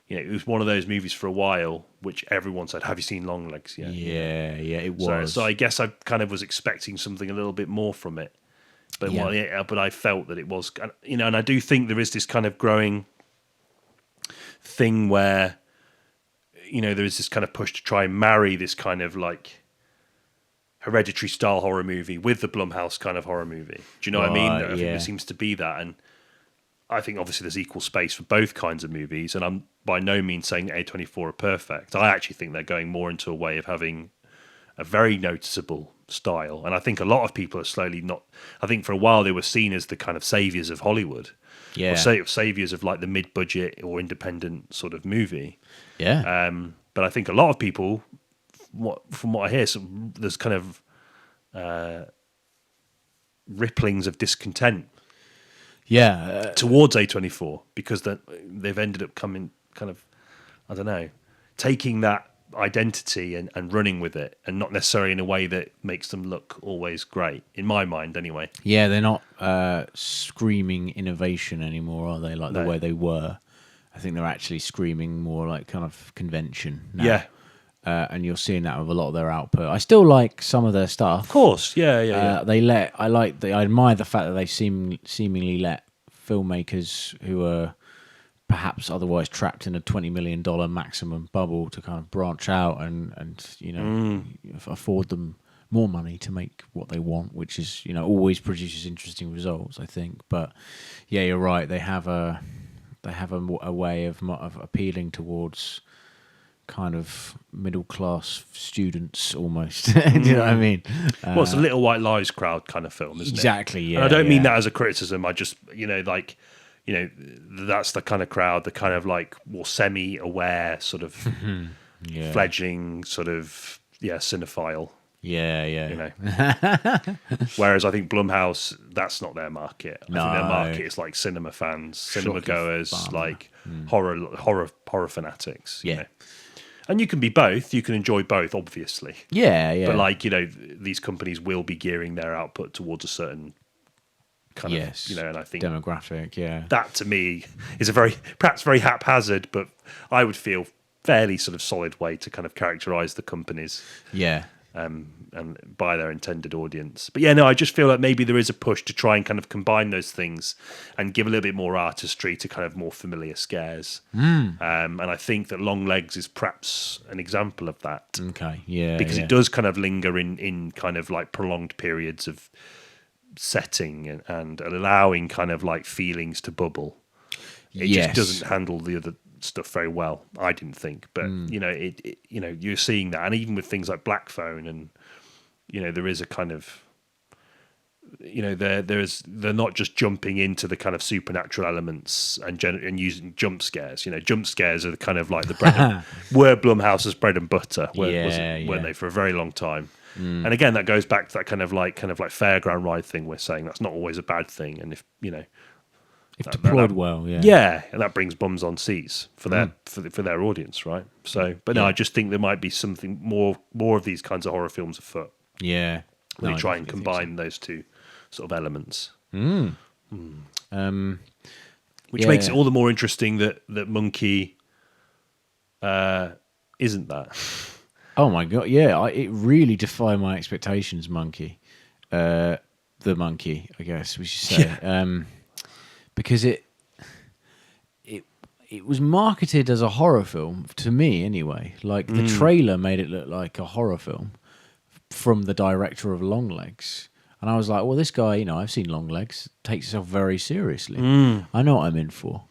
A: it was one of those movies for a while which everyone said, "Have you seen Longlegs yet?"
B: Yeah, it was.
A: So I guess I kind of was expecting something a little bit more from it, but but I felt that it was, and I do think there is this kind of growing thing where there is this kind of push to try and marry this kind of like Hereditary style horror movie with the Blumhouse kind of horror movie. Do you know what I mean? I think there seems to be that, and I think obviously there's equal space for both kinds of movies, and I'm by no means saying that A24 are perfect. I actually think they're going more into a way of having a very noticeable style, and I think a lot of people are slowly not. I think for a while they were seen as the kind of saviors of Hollywood, or saviors of like the mid-budget or independent sort of movie.
B: Yeah.
A: But I think a lot of people, from what I hear, there's kind of ripplings of discontent. Towards A24, because they've ended up coming kind of, I don't know, taking that identity and running with it, and not necessarily in a way that makes them look always great, in my mind anyway.
B: Yeah, they're not screaming innovation anymore, are they? Like the way they were. I think they're actually screaming more like kind of convention now.
A: Yeah.
B: and you're seeing that with a lot of their output. I still like some of their stuff.
A: Of course, yeah.
B: I admire the fact that they seemingly let filmmakers who are perhaps otherwise trapped in a $20 million maximum bubble to kind of branch out and afford them more money to make what they want, which is always produces interesting results, I think. But yeah, you're right. They have a way of appealing towards kind of middle class students almost. Do you know what I mean?
A: Well, it's a Little White Lies crowd kind of film, isn't it?
B: Exactly. Yeah.
A: And I don't mean that as a criticism. I just that's the kind of crowd, the kind of like more semi-aware sort of fledgling sort of cinephile.
B: Yeah.
A: Whereas I think Blumhouse, that's not their market. I think their market is like cinema fans, cinema goers, like horror fanatics.
B: Yeah.
A: You know? And you can be both. You can enjoy both, obviously.
B: Yeah.
A: But like these companies will be gearing their output towards a certain kind of and I think
B: demographic. Yeah.
A: That to me is a perhaps very haphazard, but I would feel fairly sort of solid way to kind of characterize the companies.
B: Yeah.
A: And by their intended audience. But I just feel like maybe there is a push to try and kind of combine those things and give a little bit more artistry to kind of more familiar scares. And I think that Longlegs is perhaps an example of that.
B: Okay, yeah.
A: Because it does kind of linger in kind of like prolonged periods of setting and allowing kind of like feelings to bubble. It just doesn't handle the other stuff very well, I didn't think, but you're seeing that, and even with things like Black Phone, and there is a kind of they're not just jumping into the kind of supernatural elements and using jump scares. Jump scares are the kind of like the bread were Blumhouse's bread and butter, weren't they, for a very long time. And again, that goes back to that kind of like fairground ride thing we're saying. That's not always a bad thing, and if
B: deployed well,
A: and that brings bums on seats for their for their audience, right? So, but I just think there might be something more of these kinds of horror films afoot.
B: Yeah,
A: where they try and combine those two sort of elements, which makes it all the more interesting that Monkey isn't that.
B: Oh my god, yeah! It really defied my expectations. Monkey, the Monkey, I guess we should say. Because it was marketed as a horror film to me anyway. Like the trailer made it look like a horror film from the director of Longlegs, and I was like, well, this guy, I've seen Longlegs, takes itself very seriously. I know what I'm in for.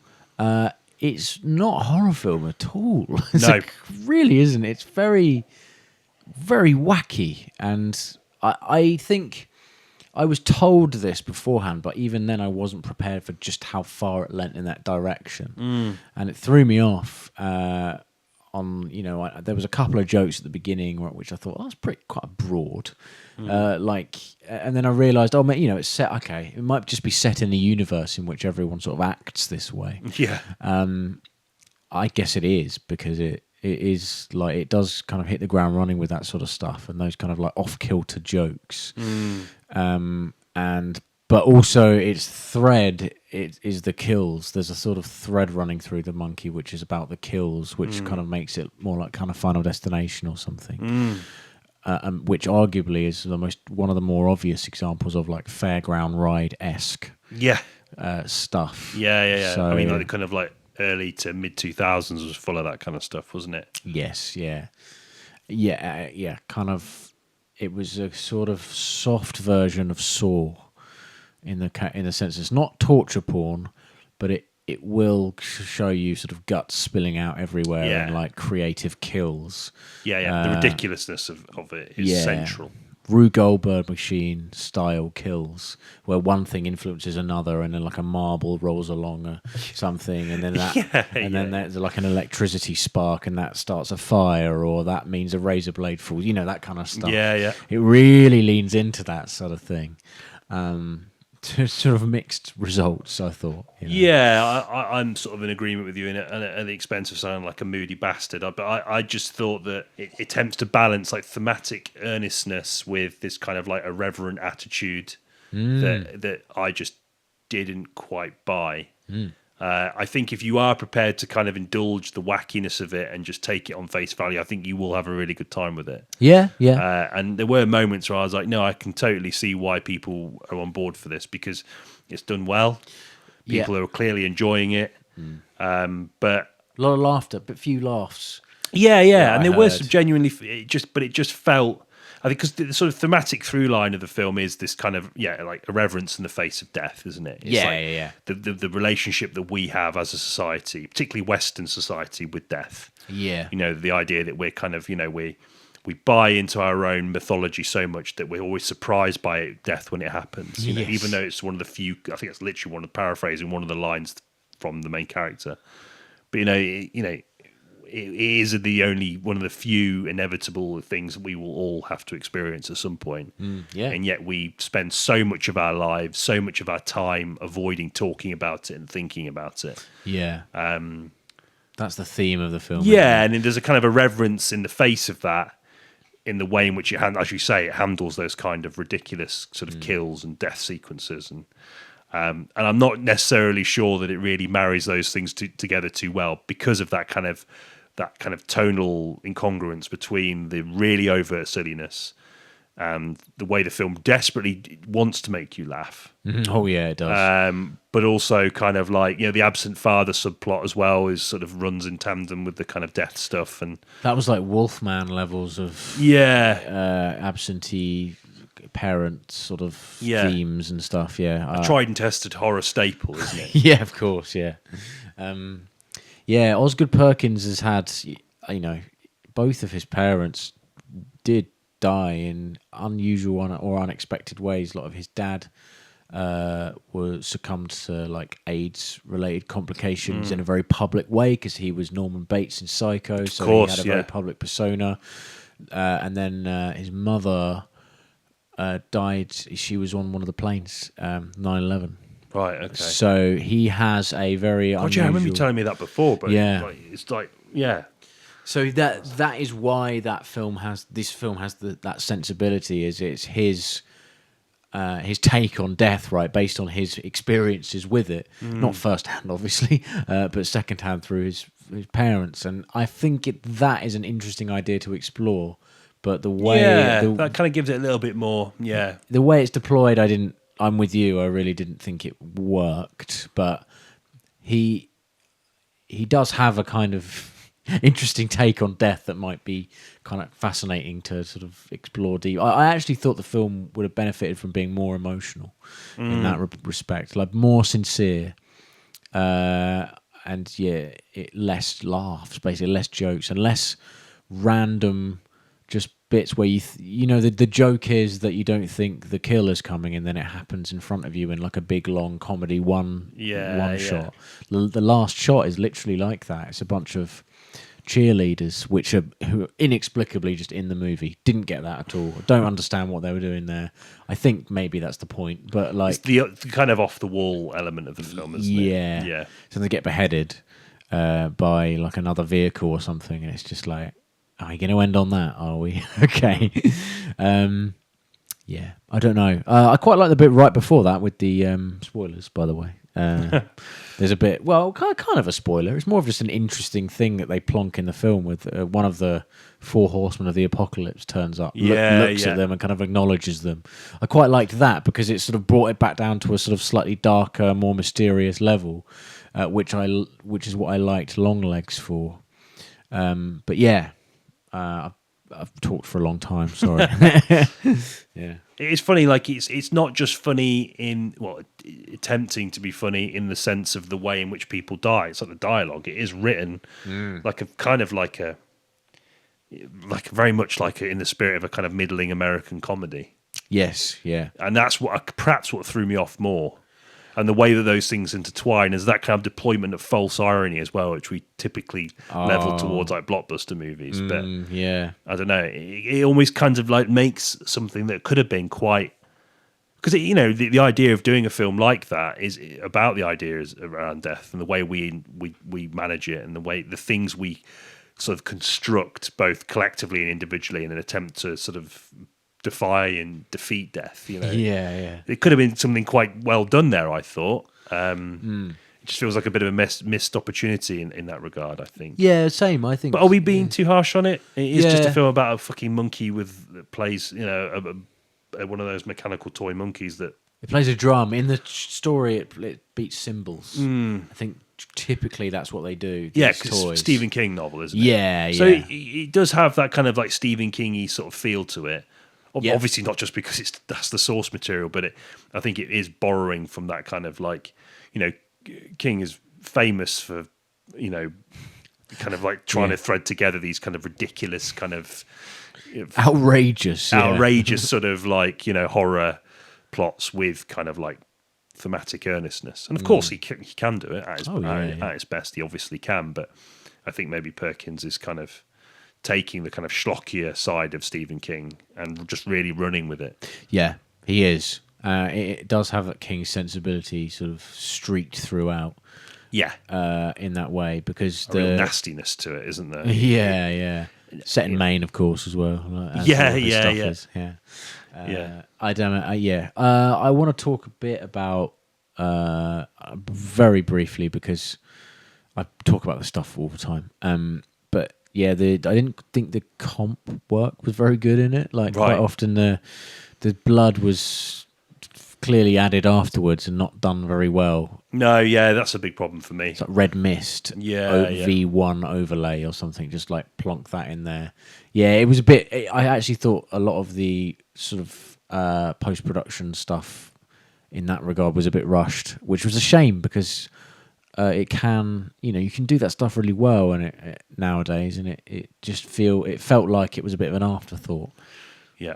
B: It's not a horror film at all. It really isn't. It's very, very wacky, and I think. I was told this beforehand, but even then I wasn't prepared for just how far it leant in that direction. And it threw me off there was a couple of jokes at the beginning which I thought, that's quite broad. And then I realised, it's set, okay, it might just be set in a universe in which everyone sort of acts this way.
A: Yeah.
B: I guess it is, because it is like, it does kind of hit the ground running with that sort of stuff and those kind of like off-kilter jokes. But also its thread is the kills. There's a sort of thread running through the Monkey, which is about the kills, which kind of makes it more like kind of Final Destination or something. Which arguably is one of the more obvious examples of like fairground ride-esque stuff.
A: Yeah.
B: So,
A: I mean, like kind of like early to mid 2000s was full of that kind of stuff, wasn't it?
B: Yes, yeah. Kind of. It was a sort of soft version of Saw, in the sense it's not torture porn, but it will show you sort of guts spilling out everywhere and like creative kills.
A: The ridiculousness of it is central.
B: Rue Goldberg machine style kills, where one thing influences another, and then like a marble rolls along something, and then that, then there's like an electricity spark, and that starts a fire, or that means a razor blade falls. That kind of stuff.
A: Yeah.
B: It really leans into that sort of thing. To sort of mixed results, I thought.
A: Yeah, I'm sort of in agreement with you at the expense of sounding like a moody bastard. But I just thought that it attempts to balance like thematic earnestness with this kind of like irreverent attitude that I just didn't quite buy. I think if you are prepared to kind of indulge the wackiness of it and just take it on face value, I think you will have a really good time with it.
B: Yeah, yeah.
A: And there were moments where I was like, no, I can totally see why people are on board for this, because it's done well. People are clearly enjoying it. But
B: A lot of laughter, but few laughs.
A: yeah, and there were
B: heard.
A: some genuinely, it just felt. I think because the sort of thematic through line of the film is this kind of like irreverence in the face of death, isn't it? It's
B: Yeah.
A: The relationship that we have as a society, particularly Western society, with death.
B: Yeah.
A: The idea that we're kind of we buy into our own mythology so much that we're always surprised by death when it happens.
B: Yes.
A: Even though it's one of the few, I think it's literally one of paraphrasing one of the lines from the main character. But it is the only one of the few inevitable things that we will all have to experience at some point.
B: Yeah.
A: And yet we spend so much of our lives, so much of our time avoiding talking about it and thinking about it.
B: Yeah. That's the theme of the film.
A: Yeah, and there's a kind of a reverence in the face of that, in the way in which as you say, it handles those kind of ridiculous sort of kills and death sequences. And I'm not necessarily sure that it really marries those things together too well, because of that kind of tonal incongruence between the really overt silliness and the way the film desperately wants to make you laugh.
B: Oh yeah, it does.
A: But also kind of like, the absent father subplot as well is sort of runs in tandem with the kind of death stuff. And
B: That was like Wolfman levels of absentee parent sort of themes and stuff. Yeah,
A: a tried and tested horror staple, isn't it?
B: yeah, of course. Yeah. Yeah, Osgood Perkins has had, both of his parents did die in unusual or unexpected ways. A lot of his dad was succumbed to like AIDS-related complications in a very public way, because he was Norman Bates in Psycho, so he had a very public persona. And then his mother died. She was on one of the planes, 9/11.
A: Right, okay.
B: So he has a very unusual...
A: I remember you telling me that before, but
B: Yeah.
A: it's like, yeah.
B: So that is why this film has that sensibility. Is it's his take on death, right, based on his experiences with it, not first hand, obviously, but second hand through his parents. And I think that is an interesting idea to explore. But the way
A: that kind of gives it a little bit more,
B: the way it's deployed, I'm with you. I really didn't think it worked, but he does have a kind of interesting take on death that might be kind of fascinating to sort of explore deep. I actually thought the film would have benefited from being more emotional in that respect, like more sincere, and less laughs, basically less jokes and less random just bits where the joke is that you don't think the killer's coming, and then it happens in front of you in like a big long comedy one shot. The last shot is literally like that. It's a bunch of cheerleaders who are inexplicably just in the movie. Didn't get that at all. Don't understand what they were doing there. I think maybe that's the point, but like
A: it's the kind of off the wall element of the film, isn't it? Yeah.
B: So they get beheaded by like another vehicle or something, and it's just like, are we going to end on that? Are we? Okay. Yeah, I don't know. I quite like the bit right before that with the spoilers, by the way. There's a bit, kind of a spoiler. It's more of just an interesting thing that they plonk in the film with one of the four horsemen of the apocalypse turns up, looks at them and kind of acknowledges them. I quite liked that because it sort of brought it back down to a sort of slightly darker, more mysterious level, which is what I liked Longlegs for. But yeah. I've talked for a long time. Sorry. Yeah,
A: it's funny. Like it's not just funny attempting to be funny in the sense of the way in which people die. It's like the dialogue. It is written like a kind of like very much like in the spirit of a kind of middling American comedy.
B: Yes. Yeah.
A: And that's perhaps what threw me off more. And the way that those things intertwine is that kind of deployment of false irony as well, which we typically level towards like blockbuster movies. But
B: yeah,
A: I don't know. It almost kind of like makes something that could have been quite, because the idea of doing a film like that is about the ideas around death and the way we manage it and the things we sort of construct both collectively and individually in an attempt to sort of defy and defeat death.
B: Yeah.
A: It could have been something quite well done there, I thought. just feels like a bit of a missed opportunity in that regard, I think.
B: Yeah, same. I think.
A: But are we being too harsh on it? It is just a
B: Yeah.
A: film about a fucking monkey that plays, one of those mechanical toy monkeys that.
B: It plays a drum in the story. It beats cymbals.
A: Hmm.
B: I think typically that's what they do.
A: Yeah,
B: these
A: because
B: toys.
A: Stephen King novel, isn't it?
B: Yeah,
A: So
B: yeah.
A: it does have that kind of like Stephen King-y sort of feel to it.
B: Yeah.
A: Obviously, not just because that's the source material, but I think it is borrowing from that kind of like, King is famous for, kind of like trying to thread together these kind of ridiculous kind of
B: outrageous
A: sort of like, horror plots with kind of like thematic earnestness. And of course he can do it at his best. He obviously can, but I think maybe Perkins is kind of taking the kind of schlockier side of Stephen King and just really running with it.
B: Yeah, he is. It does have that King sensibility sort of streaked throughout.
A: Yeah.
B: In that way, because
A: a real nastiness to it, isn't there?
B: Yeah, yeah. Set in Maine, of course, as well. As
A: Yeah,
B: all of his
A: yeah,
B: stuff
A: yeah.
B: is. Yeah.
A: Yeah.
B: I don't know. I want to talk a bit about very briefly, because I talk about this stuff all the time. But yeah, I didn't think the comp work was very good in it. Like quite often the blood was clearly added afterwards and not done very well.
A: No, yeah, that's a big problem for me.
B: It's like red mist,
A: Yeah.
B: V1 overlay or something. Just like plonk that in there. Yeah, it was a bit. I actually thought a lot of the sort of post production stuff in that regard was a bit rushed, which was a shame, because it can, you can do that stuff really well, and it nowadays, and it felt like it was a bit of an afterthought.
A: Yeah.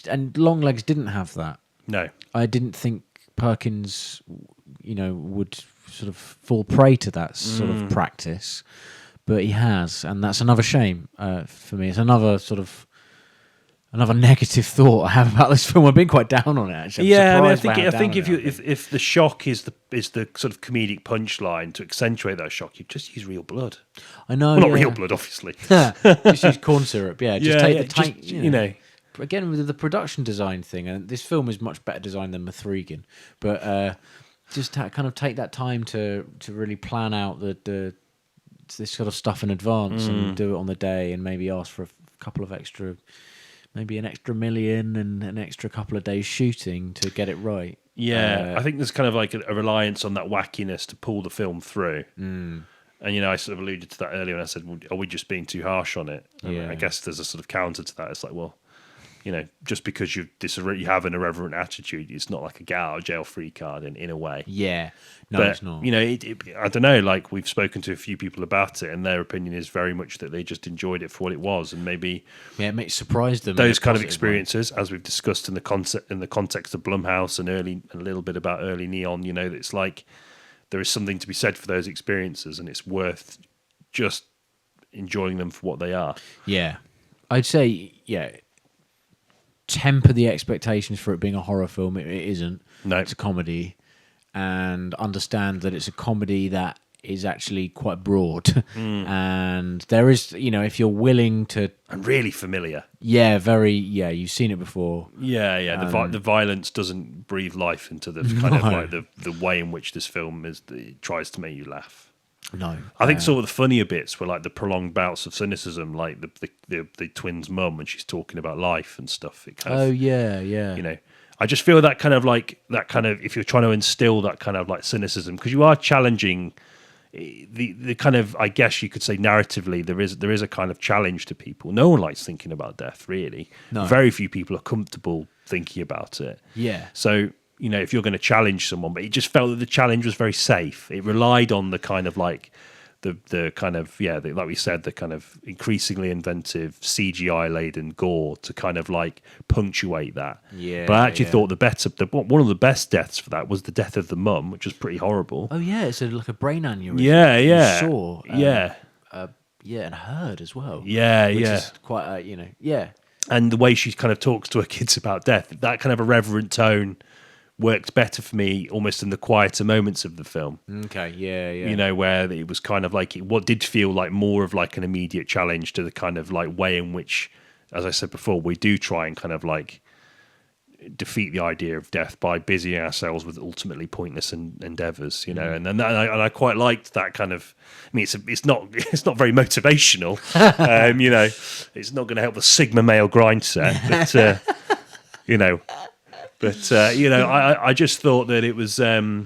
B: And Longlegs didn't have that.
A: No.
B: I didn't think Perkins, would sort of fall prey to that sort of practice, but he has, and that's another shame for me. It's another negative thought I have about this film. I've been quite down on it, actually.
A: Yeah, I think if the shock is the sort of comedic punchline, to accentuate that shock, you just use real blood.
B: I know,
A: well, not real blood, obviously.
B: Just use corn syrup. Yeah, just take the tank. Again, with the production design thing, and this film is much better designed than Mithrigan, but just kind of take that time to really plan out this sort of stuff in advance and do it on the day, and maybe ask for a couple of extra, maybe an extra million and an extra couple of days shooting to get it right.
A: Yeah, I think there's kind of like a reliance on that wackiness to pull the film through. And I sort of alluded to that earlier when I said, well, are we just being too harsh on it? And I guess there's a sort of counter to that. It's like, well, just because you have an irreverent attitude, it's not like a get out of jail free card in a way.
B: Yeah, no,
A: but,
B: it's not.
A: I don't know. Like, we've spoken to a few people about it, and their opinion is very much that they just enjoyed it for what it was, and maybe
B: it surprised them.
A: Those kind of experiences, as we've discussed in the context of Blumhouse and a little bit about early Neon. That it's like there is something to be said for those experiences, and it's worth just enjoying them for what they are.
B: Yeah, I'd say temper the expectations for it being a horror film. It isn't.
A: No,
B: it's a comedy, and understand that it's a comedy that is actually quite broad. And there is, if you're willing to,
A: and really familiar.
B: Yeah, very. Yeah, you've seen it before.
A: Yeah. The violence doesn't breathe life into the kind of like the way in which this film it tries to make you laugh.
B: No,
A: I think sort of the funnier bits were like the prolonged bouts of cynicism, like the twins' mum when she's talking about life and stuff. It kind of,
B: yeah.
A: I just feel that kind of if you're trying to instill that kind of like cynicism, because you are challenging the kind of, I guess you could say narratively, there is a kind of challenge to people. No one likes thinking about death, really. No. Very few people are comfortable thinking about it.
B: Yeah.
A: So, if you're going to challenge someone, but it just felt that the challenge was very safe. It relied on the kind of like the kind of, like we said, the kind of increasingly inventive CGI laden gore to kind of like punctuate that.
B: Yeah.
A: But I actually thought one of the best deaths for that was the death of the mum, which was pretty horrible.
B: Oh yeah, it's like a brain aneurysm.
A: Yeah.
B: You saw. And heard as well.
A: Yeah.
B: Which is quite,
A: And the way she kind of talks to her kids about death, that kind of irreverent tone worked better for me almost in the quieter moments of the film.
B: Okay, yeah.
A: Where it was kind of like what did feel like more of like an immediate challenge to the kind of like way in which, as I said before, we do try and kind of like defeat the idea of death by busying ourselves with ultimately pointless endeavors, and then I quite liked that kind of. I mean, it's not very motivational, it's not going to help the Sigma male grind set, but I just thought that it was, I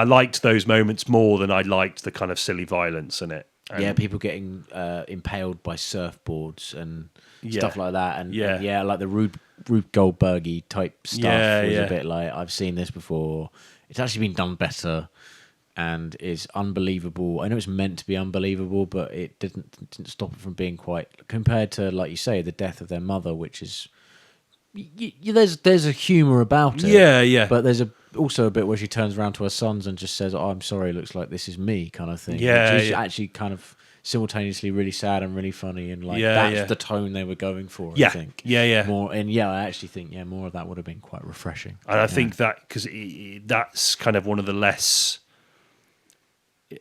A: liked those moments more than I liked the kind of silly violence in it.
B: Yeah, people getting impaled by surfboards and stuff like that, and like the Rube Goldbergy type stuff was a bit like, I've seen this before. It's actually been done better, and is unbelievable. I know it's meant to be unbelievable, but it didn't stop it from being quite, compared to, like you say, the death of their mother, which is there's a humour about it. But there's also a bit where she turns around to her sons and just says, "Oh, I'm sorry, looks like this is me," kind of thing. Which is actually kind of simultaneously really sad and really funny, and that's the tone they were going for. I think. More, and I actually think more of that would have been quite refreshing.
A: And I think that because that's kind of one of the less.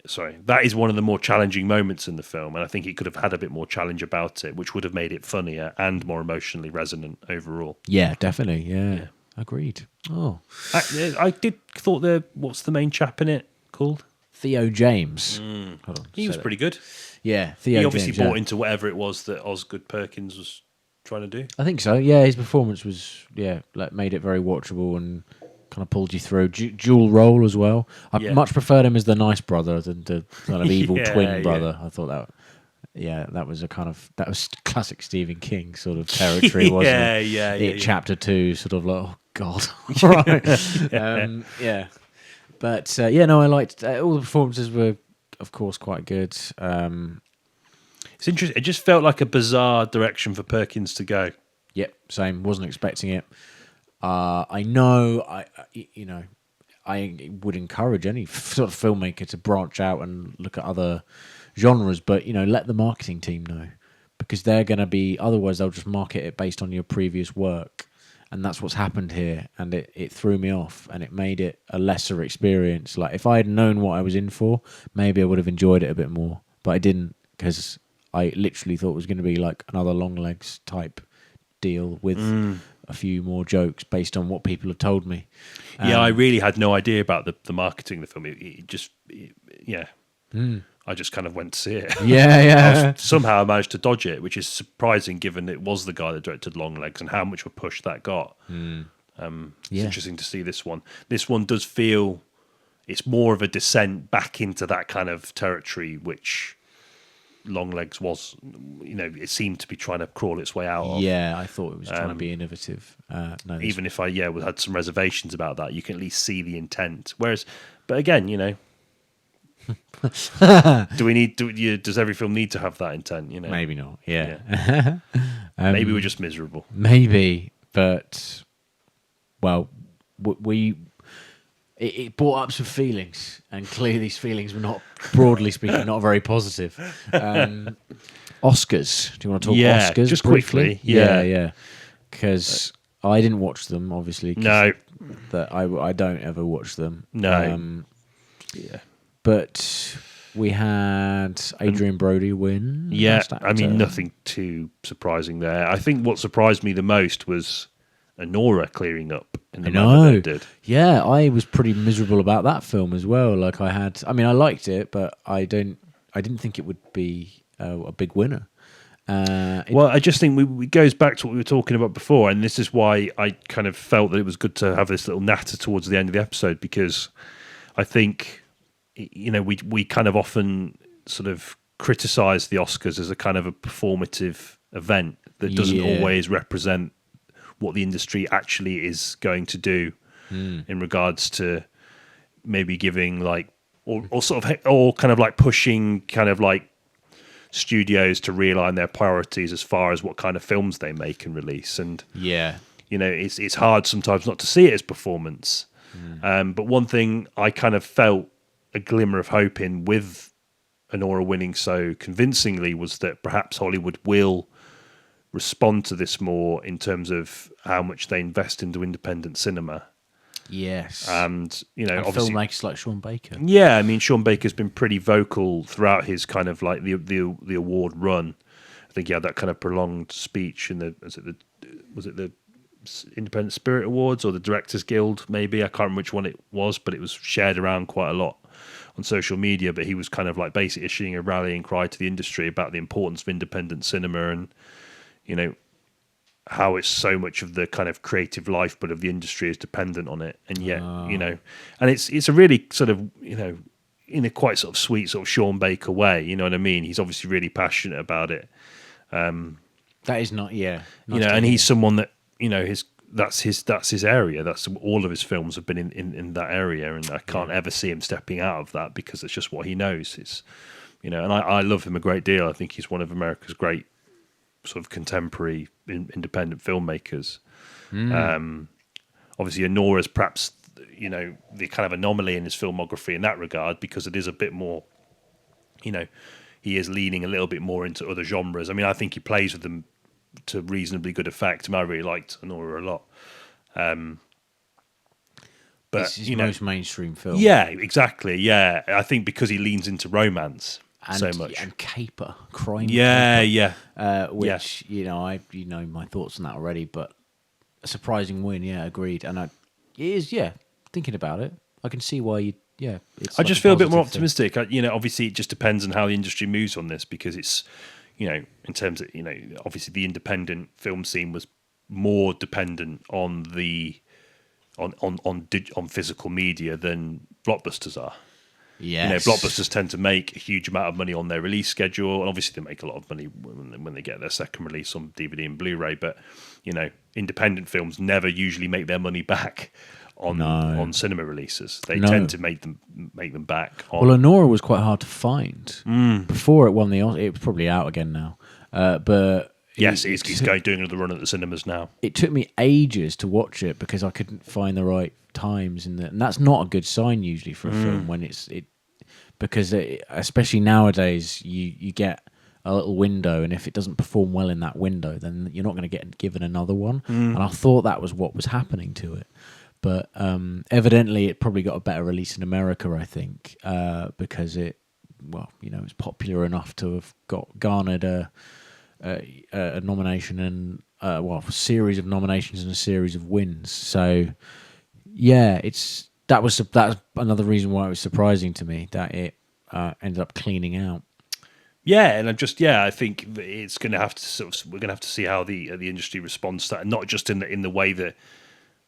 A: Sorry, that is one of the more challenging moments in the film, and I think it could have had a bit more challenge about it, which would have made it funnier and more emotionally resonant overall.
B: Yeah, definitely. Yeah. Agreed. Oh,
A: I did thought what's the main chap in it called?
B: Theo James.
A: Hold on, he was pretty good.
B: Yeah, Theo.
A: He obviously
B: James,
A: bought into whatever it was that Osgood Perkins was trying to do.
B: I think so. Yeah, his performance was made it very watchable and kind of pulled you through. Dual role as well. I much preferred him as the nice brother than the kind of evil twin brother. I thought that. Yeah, that was classic Stephen King sort of territory, wasn't it? Yeah. Chapter 2, sort of like, oh God, right. But I liked all the performances were, of course, quite good.
A: It's interesting. It just felt like a bizarre direction for Perkins to go.
B: Yep, same. Wasn't expecting it. I know. I would encourage any sort of filmmaker to branch out and look at other genres, but let the marketing team know, because they're going to be, otherwise they'll just market it based on your previous work, and that's what's happened here, and it threw me off, and it made it a lesser experience. Like, if I had known what I was in for, maybe I would have enjoyed it a bit more, but I didn't, because I literally thought it was going to be like another Longlegs type deal with a few more jokes based on what people have told me.
A: I really had no idea about the marketing of the film. I just kind of went to see it. Somehow I managed to dodge it, which is surprising given it was the guy that directed Longlegs and how much of a push that got. It's interesting to see this one. This one does feel it's more of a descent back into that kind of territory, which Longlegs was, it seemed to be trying to crawl its way out of.
B: Yeah, I thought it was trying to be innovative.
A: Even if I had some reservations about that, you can at least see the intent. Whereas, but again, does every film need to have that intent?
B: Maybe not. Yeah.
A: Maybe we're just miserable.
B: Maybe, but it brought up some feelings, and clearly these feelings were not, broadly speaking, not very positive. Oscars. Do you want to talk Oscars?
A: Just
B: briefly?
A: Quickly. Yeah.
B: Because I didn't watch them, obviously.
A: No.
B: That I don't ever watch them.
A: No.
B: But we had Adrian Brody win.
A: Yeah, I mean, nothing too surprising there. I think what surprised me the most was Anora clearing up in the manner that it did.
B: Yeah, I was pretty miserable about that film as well. Like, I liked it, but I didn't think it would be a big winner.
A: I just think it goes back to what we were talking about before, and this is why I kind of felt that it was good to have this little natter towards the end of the episode, because I think, we kind of often sort of criticize the Oscars as a kind of a performative event that doesn't always represent what the industry actually is going to do in regards to maybe giving or kind of like pushing kind of like studios to realign their priorities as far as what kind of films they make and release. And it's hard sometimes not to see it as performance. But one thing I kind of felt a glimmer of hope in with Anora winning so convincingly was that perhaps Hollywood will respond to this more in terms of how much they invest into independent cinema.
B: Yes.
A: And obviously
B: filmmakers like Sean Baker.
A: Yeah, I mean, Sean Baker's been pretty vocal throughout his kind of like the award run. I think he had that kind of prolonged speech in the was it the Independent Spirit Awards or the Directors Guild? Maybe I can't remember which one it was, but it was shared around quite a lot on social media. But he was kind of like basically issuing a rallying cry to the industry about the importance of independent cinema and how it's so much of the kind of creative lifeblood of the industry is dependent on it, and yet and it's a really sort of in a quite sort of sweet sort of Sean Baker way, you know what I mean? He's obviously really passionate about it.
B: That is not, yeah.
A: And he's someone that that's his area. That's all of his films have been in that area, and I can't ever see him stepping out of that because it's just what he knows. It's and I love him a great deal. I think he's one of America's great sort of contemporary independent filmmakers. Obviously, Anora's perhaps the kind of anomaly in his filmography in that regard because it is a bit more, he is leaning a little bit more into other genres. I mean, I think he plays with them to reasonably good effect. I mean, I really liked Anora a lot. But
B: it's his most mainstream film.
A: Yeah, exactly. Yeah, I think because he leans into romance so much
B: and caper, crime.
A: Yeah.
B: Which I my thoughts on that already, but a surprising win. Yeah, agreed. And it is. Yeah, thinking about it, I can see why you. Yeah,
A: I just feel a bit more optimistic. Obviously, it just depends on how the industry moves on this because it's. In terms of, obviously the independent film scene was more dependent on on physical media than blockbusters are.
B: Yes.
A: Blockbusters tend to make a huge amount of money on their release schedule, and obviously they make a lot of money when they get their second release on DVD and Blu-ray. But independent films never usually make their money back on cinema releases. They tend to make them back.
B: Well, Anora was quite hard to find before it won the Oscar. It's probably out again now, but
A: yes, he's doing another run at the cinemas now.
B: It took me ages to watch it because I couldn't find the right times and that's not a good sign usually for a film when because especially nowadays you get a little window, and if it doesn't perform well in that window, then you're not going to get given another one. And I thought that was what was happening to it. But evidently, it probably got a better release in America, I think, because it's popular enough to have garnered a nomination and a series of nominations and a series of wins. So, yeah, that's another reason why it was surprising to me that it ended up cleaning out.
A: Yeah, and I think it's going to have to we're going to have to see how the industry responds to that, and not just in the way that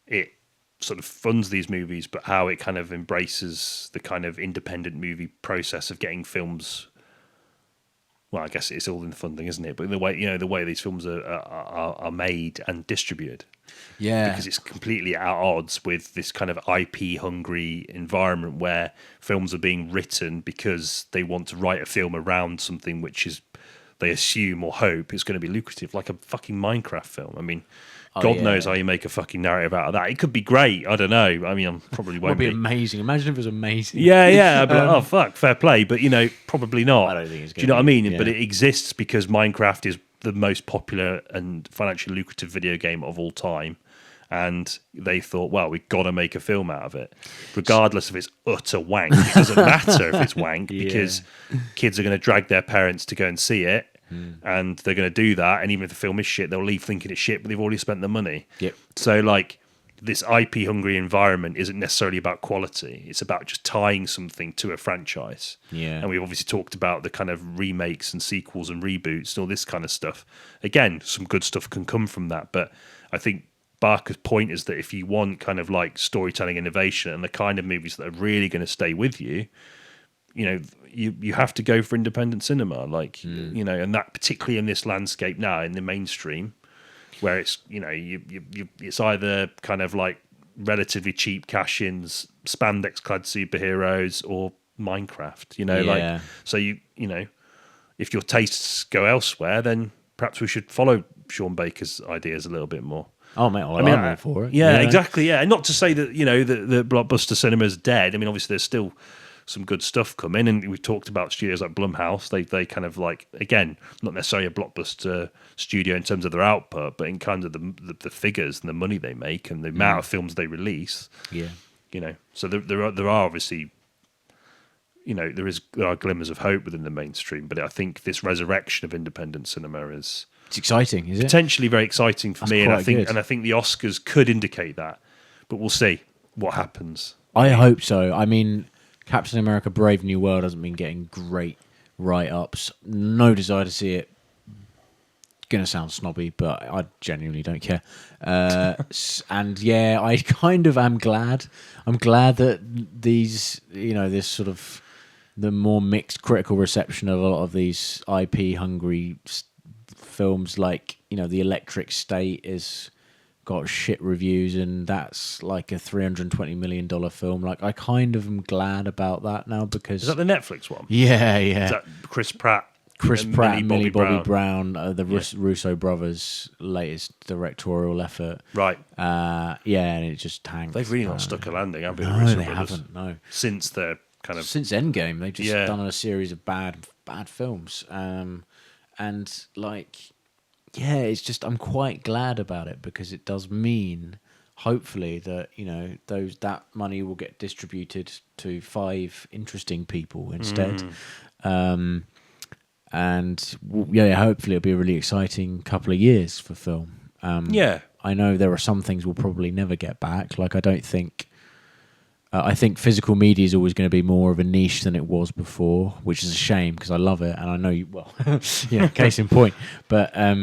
A: it sort of funds these movies, but how it kind of embraces the kind of independent movie process of getting films. Well, I guess it's all in the funding, isn't it? But the way these films are made and distributed, because it's completely at odds with this kind of IP hungry environment where films are being written because they want to write a film around something which is they assume or hope is going to be lucrative, like a fucking Minecraft film. I mean. God knows how you make a fucking narrative out of that. It could be great. I don't know. I mean, I probably won't be.
B: It would be amazing. Imagine if it was amazing.
A: Yeah. I'd be like, oh, fuck, fair play. But, probably not.
B: I don't think it's going to.
A: Do you know what I mean? Yeah. But it exists because Minecraft is the most popular and financially lucrative video game of all time. And they thought, well, we've got to make a film out of it. Regardless if it's utter wank. It doesn't matter if it's wank because kids are going to drag their parents to go and see it. And they're going to do that, and even if the film is shit, they'll leave thinking it's shit, but they've already spent the money.
B: Yep.
A: So, this IP-hungry environment isn't necessarily about quality. It's about just tying something to a franchise.
B: Yeah.
A: And we've obviously talked about the kind of remakes and sequels and reboots and all this kind of stuff. Again, some good stuff can come from that, but I think Barker's point is that if you want kind of storytelling innovation and the kind of movies that are really going to stay with you, you have to go for independent cinema, and that particularly in this landscape now in the mainstream, where it's it's either kind of relatively cheap cash-ins, spandex-clad superheroes, or Minecraft. So if your tastes go elsewhere, then perhaps we should follow Sean Baker's ideas a little bit more.
B: Oh, mate, I'm all for it.
A: Yeah, exactly. Yeah, and not to say that the blockbuster cinema is dead. I mean, obviously there's still some good stuff coming, and we've talked about studios like Blumhouse. They kind of again, not necessarily a blockbuster studio in terms of their output, but in kind of the figures and the money they make and the amount of films they release.
B: Yeah,
A: so there are obviously there are glimmers of hope within the mainstream, but I think this resurrection of independent cinema is
B: It's exciting, is it?
A: Potentially very exciting for
B: That's
A: me, and
B: quite good.
A: I think the Oscars could indicate that, but we'll see what happens.
B: I hope so. I mean, Captain America: Brave New World hasn't been getting great write-ups. No desire to see it. Gonna sound snobby, but I genuinely don't care. And yeah, I kind of am glad. I'm glad that these, this sort of the more mixed critical reception of a lot of these IP hungry films, like The Electric State is got shit reviews, and that's like a $320 million film. Like, I kind of am glad about that now, because
A: Is that the Netflix one?
B: yeah.
A: Is that Chris Pratt?
B: And Millie Bobby Brown, the Russo brothers' latest directorial effort.
A: Right.
B: And it just tanked.
A: They've really not stuck a landing, have they?
B: No,
A: the Russo
B: they
A: brothers?
B: haven't. No,
A: Since they're kind of
B: since Endgame, they've just
A: Yeah.
B: done a series of bad films. And like, it's just, I'm quite glad about it, because it does mean, hopefully, that that money will get distributed to 5 interesting people instead. And hopefully it'll be a really exciting couple of years for film. I know there are some things we'll probably never get back. Like, I don't think. I think physical media is always going to be more of a niche than it was before, which is a shame, because I love it, and I know you. Well, case in point. But I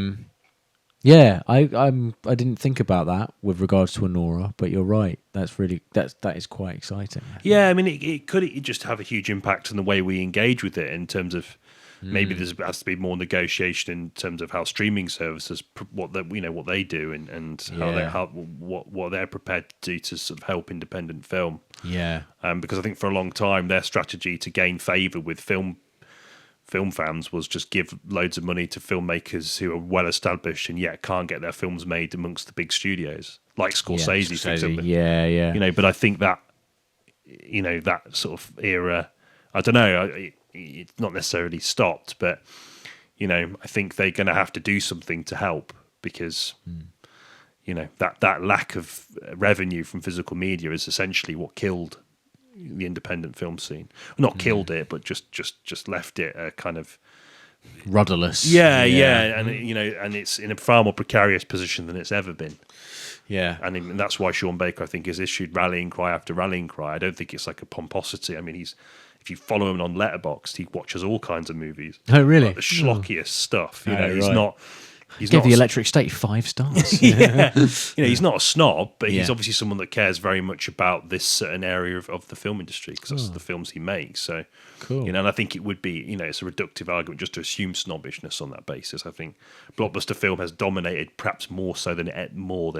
B: didn't think about that with regards to Anora, but you're right. That is quite exciting.
A: Yeah, I mean, it could just have a huge impact on the way we engage with it, in terms of maybe there has to be more negotiation in terms of how streaming services, what they do, and what they're prepared to do to sort of help independent film.
B: Yeah.
A: Because I think for a long time their strategy to gain favour with film fans was just give loads of money to filmmakers who are well established and yet can't get their films made amongst the big studios, like Scorsese, for example.
B: Yeah.
A: But I think that that sort of era, I don't know, it's not necessarily stopped, but I think they're going to have to do something to help, because that lack of revenue from physical media is essentially what killed the independent film scene. Not killed it, but just left it a kind of
B: rudderless.
A: Yeah, and it's in a far more precarious position than it's ever been.
B: Yeah,
A: and that's why Sean Baker, I think, has issued rallying cry after rallying cry. I don't think it's like a pomposity. I mean, if you follow him on Letterboxd, he watches all kinds of movies.
B: Oh, really?
A: Like the schlockiest stuff. He's
B: right.
A: not.
B: He gave The Electric State 5 stars.
A: He's not a snob, but he's
B: Yeah.
A: obviously someone that cares very much about this certain area of the film industry, because that's the films he makes. So,
B: Cool.
A: and I think it would be, it's a reductive argument just to assume snobbishness on that basis. I think blockbuster film has dominated perhaps more so than it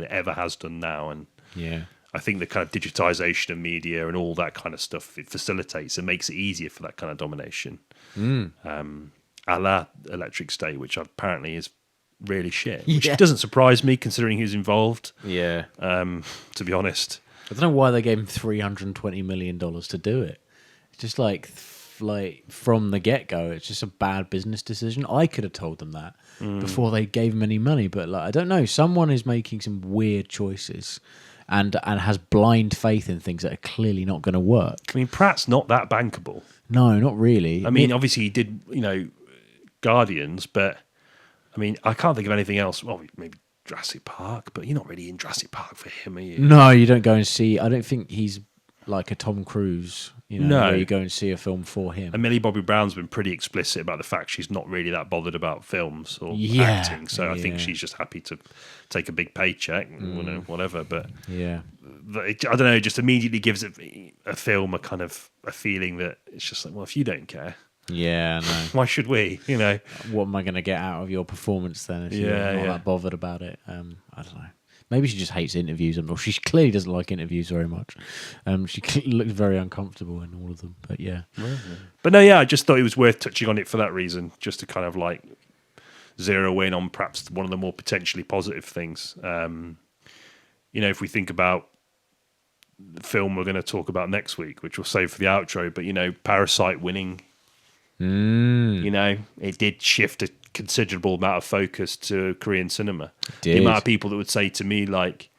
A: ever has done now, and
B: Yeah.
A: I think the kind of digitization of media and all that kind of stuff, it facilitates and makes it easier for that kind of domination. A la Electric State, which apparently is really shit, which
B: Yeah.
A: doesn't surprise me considering who's involved,
B: Yeah.
A: to be honest.
B: I don't know why they gave him $320 million to do it. It's just like from the get-go, it's just a bad business decision. I could have told them that before they gave him any money, but I don't know. Someone is making some weird choices and has blind faith in things that are clearly not going to work.
A: I mean, Pratt's not that bankable.
B: No, not really.
A: I mean, obviously he did, Guardians, but I mean, I can't think of anything else. Well, maybe Jurassic Park, but you're not really in Jurassic Park for him, are you?
B: No, you don't go and see. I don't think he's like a Tom Cruise,
A: No.
B: where you go and see a film for him.
A: And Millie Bobby Brown's been pretty explicit about the fact she's not really that bothered about films or
B: Yeah,
A: acting. So I think
B: yeah.
A: she's just happy to take a big paycheck, whatever. But
B: Yeah.
A: I don't know, it just immediately gives a film a kind of a feeling that it's just like, well, if you don't care,
B: Yeah, no.
A: why should we?
B: What am I going to get out of your performance then if you're
A: Yeah,
B: not
A: yeah.
B: that bothered about it? I don't know. Maybe she just hates interviews. Or she clearly doesn't like interviews very much. She looks very uncomfortable in all of them. But yeah.
A: But no, I just thought it was worth touching on it for that reason, just to kind of like zero in on perhaps one of the more potentially positive things. If we think about the film we're going to talk about next week, which we'll save for the outro, but Parasite winning, it did shift a considerable amount of focus to Korean cinema.
B: did.
A: The amount of people that would say to me like,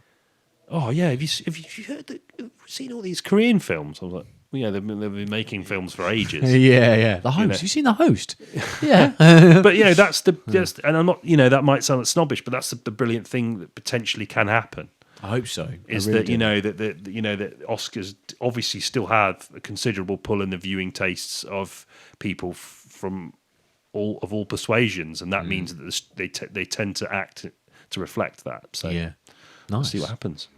A: "Oh yeah, have you heard that? Have you seen all these Korean films?" I was like, Well, yeah, they've been making films for ages.
B: Yeah. The Host.
A: know.
B: You seen The Host? Yeah.
A: But and I'm not, that might sound snobbish, but that's the brilliant thing that potentially can happen.
B: I hope so.
A: Is
B: I really
A: that
B: do.
A: that Oscars obviously still have a considerable pull in the viewing tastes of people from all persuasions, and that means that they tend to act to reflect that. So
B: Yeah.
A: we'll
B: Nice.
A: see what happens.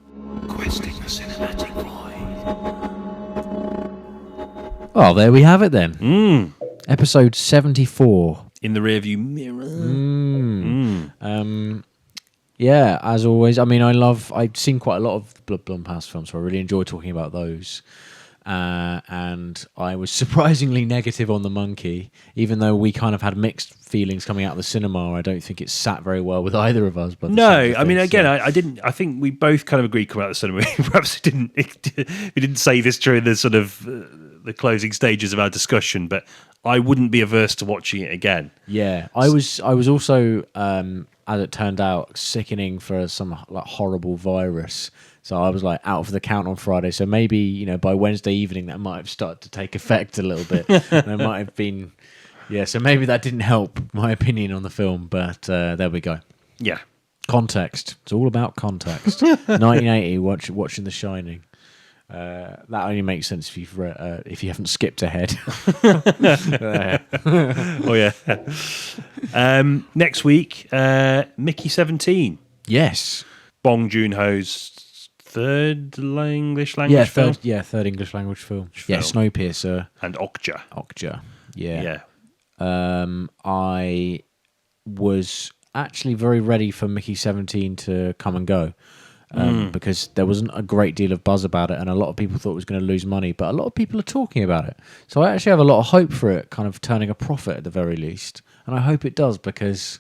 C: Questing the cinematic void.
B: Well, there we have it then. Episode 74.
A: In the rearview mirror.
B: Yeah, as always. I mean, I've seen quite a lot of Blumhouse films, so I really enjoy talking about those. And I was surprisingly negative on The Monkey, even though we kind of had mixed feelings coming out of the cinema. I don't think it sat very well with either of us. But
A: No, I mean, again, I didn't. I think we both kind of agreed coming out of the cinema. Perhaps we didn't say this during the sort of the closing stages of our discussion, but I wouldn't be averse to watching it again.
B: Yeah, I was also, as it turned out, sickening for some like horrible virus. So I was like out for the count on Friday. So maybe, by Wednesday evening that might have started to take effect a little bit. There might have been, so maybe that didn't help my opinion on the film. But there we go.
A: Yeah.
B: Context. It's all about context. 1980, watching The Shining. That only makes sense if you haven't skipped ahead.
A: Oh yeah. Next week, Mickey 17.
B: Yes.
A: Bong Joon-ho's third English language film.
B: Third English language film. Yeah, Snowpiercer.
A: And Okja.
B: Yeah. I was actually very ready for Mickey 17 to come and go. Because there wasn't a great deal of buzz about it, and a lot of people thought it was going to lose money, but a lot of people are talking about it. So I actually have a lot of hope for it kind of turning a profit at the very least. And I hope it does, because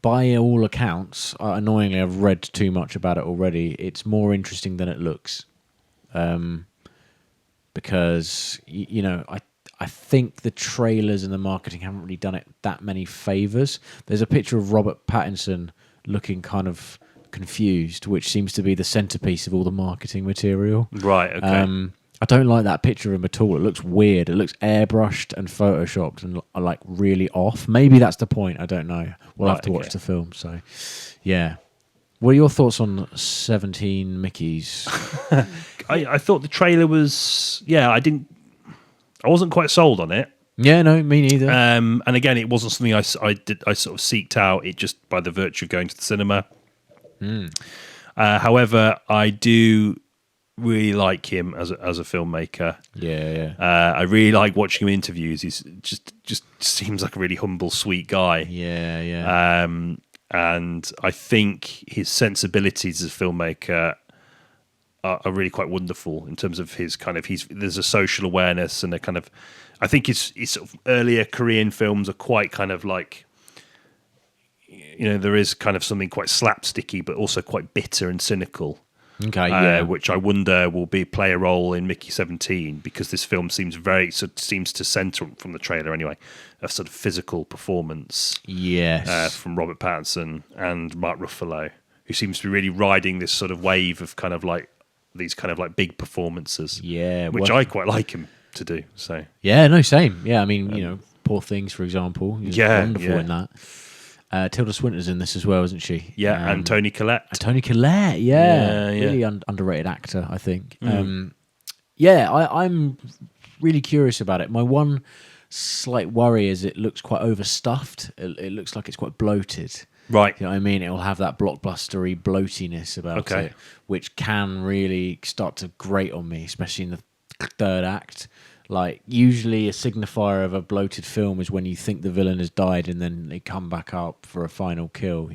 B: by all accounts, annoyingly, I've read too much about it already. It's more interesting than it looks. Because, I think the trailers and the marketing haven't really done it that many favours. There's a picture of Robert Pattinson looking kind of confused, which seems to be the centerpiece of all the marketing material.
A: Right, okay.
B: I don't like that picture of him at all. It looks weird. It looks airbrushed and photoshopped and like really off. Maybe that's the point. I don't know. We'll have to watch the film. So, yeah. What are your thoughts on 17 Mickeys?
A: I thought the trailer was... I wasn't quite sold on it.
B: Yeah, no, me neither.
A: And again, it wasn't something I sort of seeked out. It just by the virtue of going to the cinema. However, I do really like him as a filmmaker.
B: Yeah.
A: I really like watching him in interviews. He's just seems like a really humble, sweet guy.
B: Yeah.
A: And I think his sensibilities as a filmmaker are really quite wonderful in terms of his kind of there's a social awareness and a kind of I think his sort of earlier Korean films are quite kind of like. There is kind of something quite slapsticky, but also quite bitter and cynical.
B: Okay, yeah.
A: Which I wonder will play a role in Mickey 17 because this film seems to centre from the trailer anyway, a sort of physical performance.
B: Yes.
A: From Robert Pattinson and Mark Ruffalo, who seems to be really riding this sort of wave of kind of like these kind of like big performances.
B: Yeah,
A: which I quite like him to do. So
B: yeah, no, same. Yeah, I mean, Poor Things, for example. He's wonderful in that. Tilda Swinton's in this as well, isn't she?
A: Yeah, and Toni Collette.
B: Toni Collette, yeah. Really underrated actor, I think. I'm really curious about it. My one slight worry is it looks quite overstuffed. It looks like it's quite bloated.
A: Right.
B: You know what I mean? It will have that blockbustery bloatiness about it, which can really start to grate on me, especially in the third act. Like, usually a signifier of a bloated film is when you think the villain has died and then they come back up for a final kill,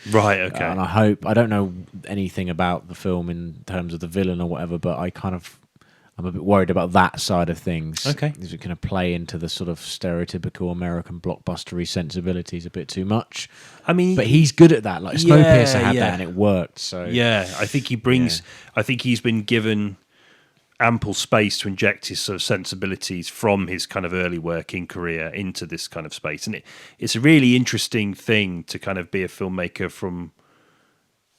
A: Right, okay.
B: And I don't know anything about the film in terms of the villain or whatever, but I'm a bit worried about that side of things.
A: Okay.
B: Is it going to play into the sort of stereotypical American blockbustery sensibilities a bit too much?
A: I mean...
B: But he's good at that. Like, Snowpiercer had that and it worked, so...
A: Yeah, I think he brings... I think he's been given ample space to inject his sort of sensibilities from his kind of early working career into this kind of space. And it's a really interesting thing to kind of be a filmmaker from...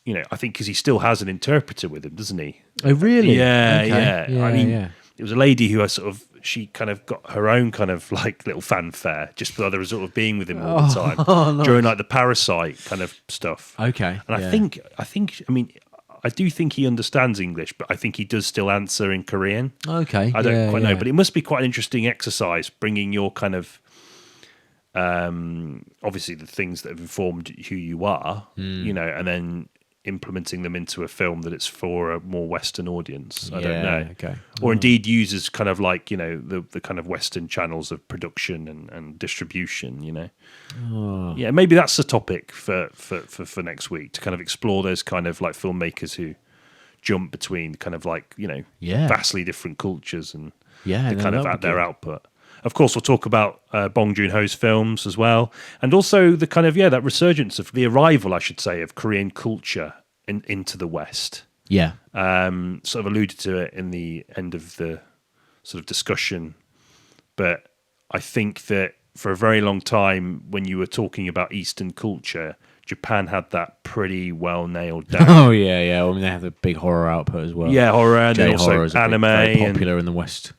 A: I think because he still has an interpreter with him, doesn't he?
B: Oh, really?
A: Yeah,
B: okay.
A: yeah. I mean, it was a lady who she kind of got her own kind of like little fanfare just by the result of being with him all the time during like the Parasite kind of stuff.
B: Okay.
A: And I think, I mean, I do think he understands English, but I think he does still answer in Korean.
B: Okay.
A: I don't quite know, but it must be quite an interesting exercise bringing your kind of, obviously the things that have informed who you are, you know, and then implementing them into a film that it's for a more Western audience. I don't know.
B: Okay.
A: Or indeed uses kind of like, you know, the kind of Western channels of production and distribution, you know. Yeah, maybe that's the topic for next week, to kind of explore those kind of like filmmakers who jump between kind of like, you know, vastly different cultures and
B: Yeah,
A: the kind of at their output. Of course, we'll talk about Bong Joon-ho's films as well, and also the kind of that resurgence of the arrival, I should say, of Korean culture into the West.
B: Yeah.
A: Sort of alluded to it in the end of the sort of discussion, but I think that for a very long time, when you were talking about Eastern culture, Japan had that pretty well nailed down.
B: Oh yeah. I mean, they have a big horror output as well.
A: Yeah, horror and
B: J-horror
A: also
B: is
A: anime,
B: very popular in the West.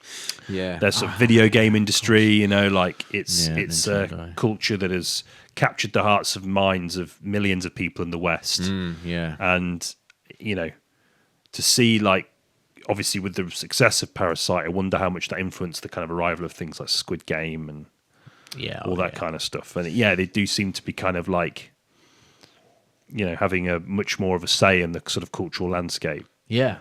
B: Yeah,
A: there's some video game industry. You know, like it's a
B: Nintendo.
A: culture that has captured the hearts and minds of millions of people in the West.
B: Yeah.
A: And you know, to see like obviously with the success of Parasite, I wonder how much that influenced the kind of arrival of things like Squid Game and all that kind of stuff. And they do seem to be kind of like, you know, having a much more of a say in the sort of cultural landscape.
B: Yeah.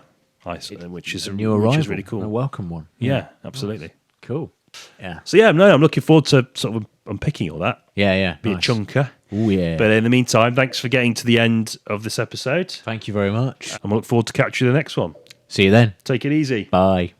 A: Which is
B: a new arrival,
A: which is really cool.
B: A welcome one.
A: Yeah, absolutely.
B: Nice. Cool. Yeah.
A: So I'm looking forward to sort of unpicking all that.
B: Yeah.
A: Be a chunker.
B: Oh yeah.
A: But in the meantime, thanks for getting to the end of this episode.
B: Thank you very much.
A: And we'll look forward to catching you the next one.
B: See you then.
A: Take it easy.
B: Bye.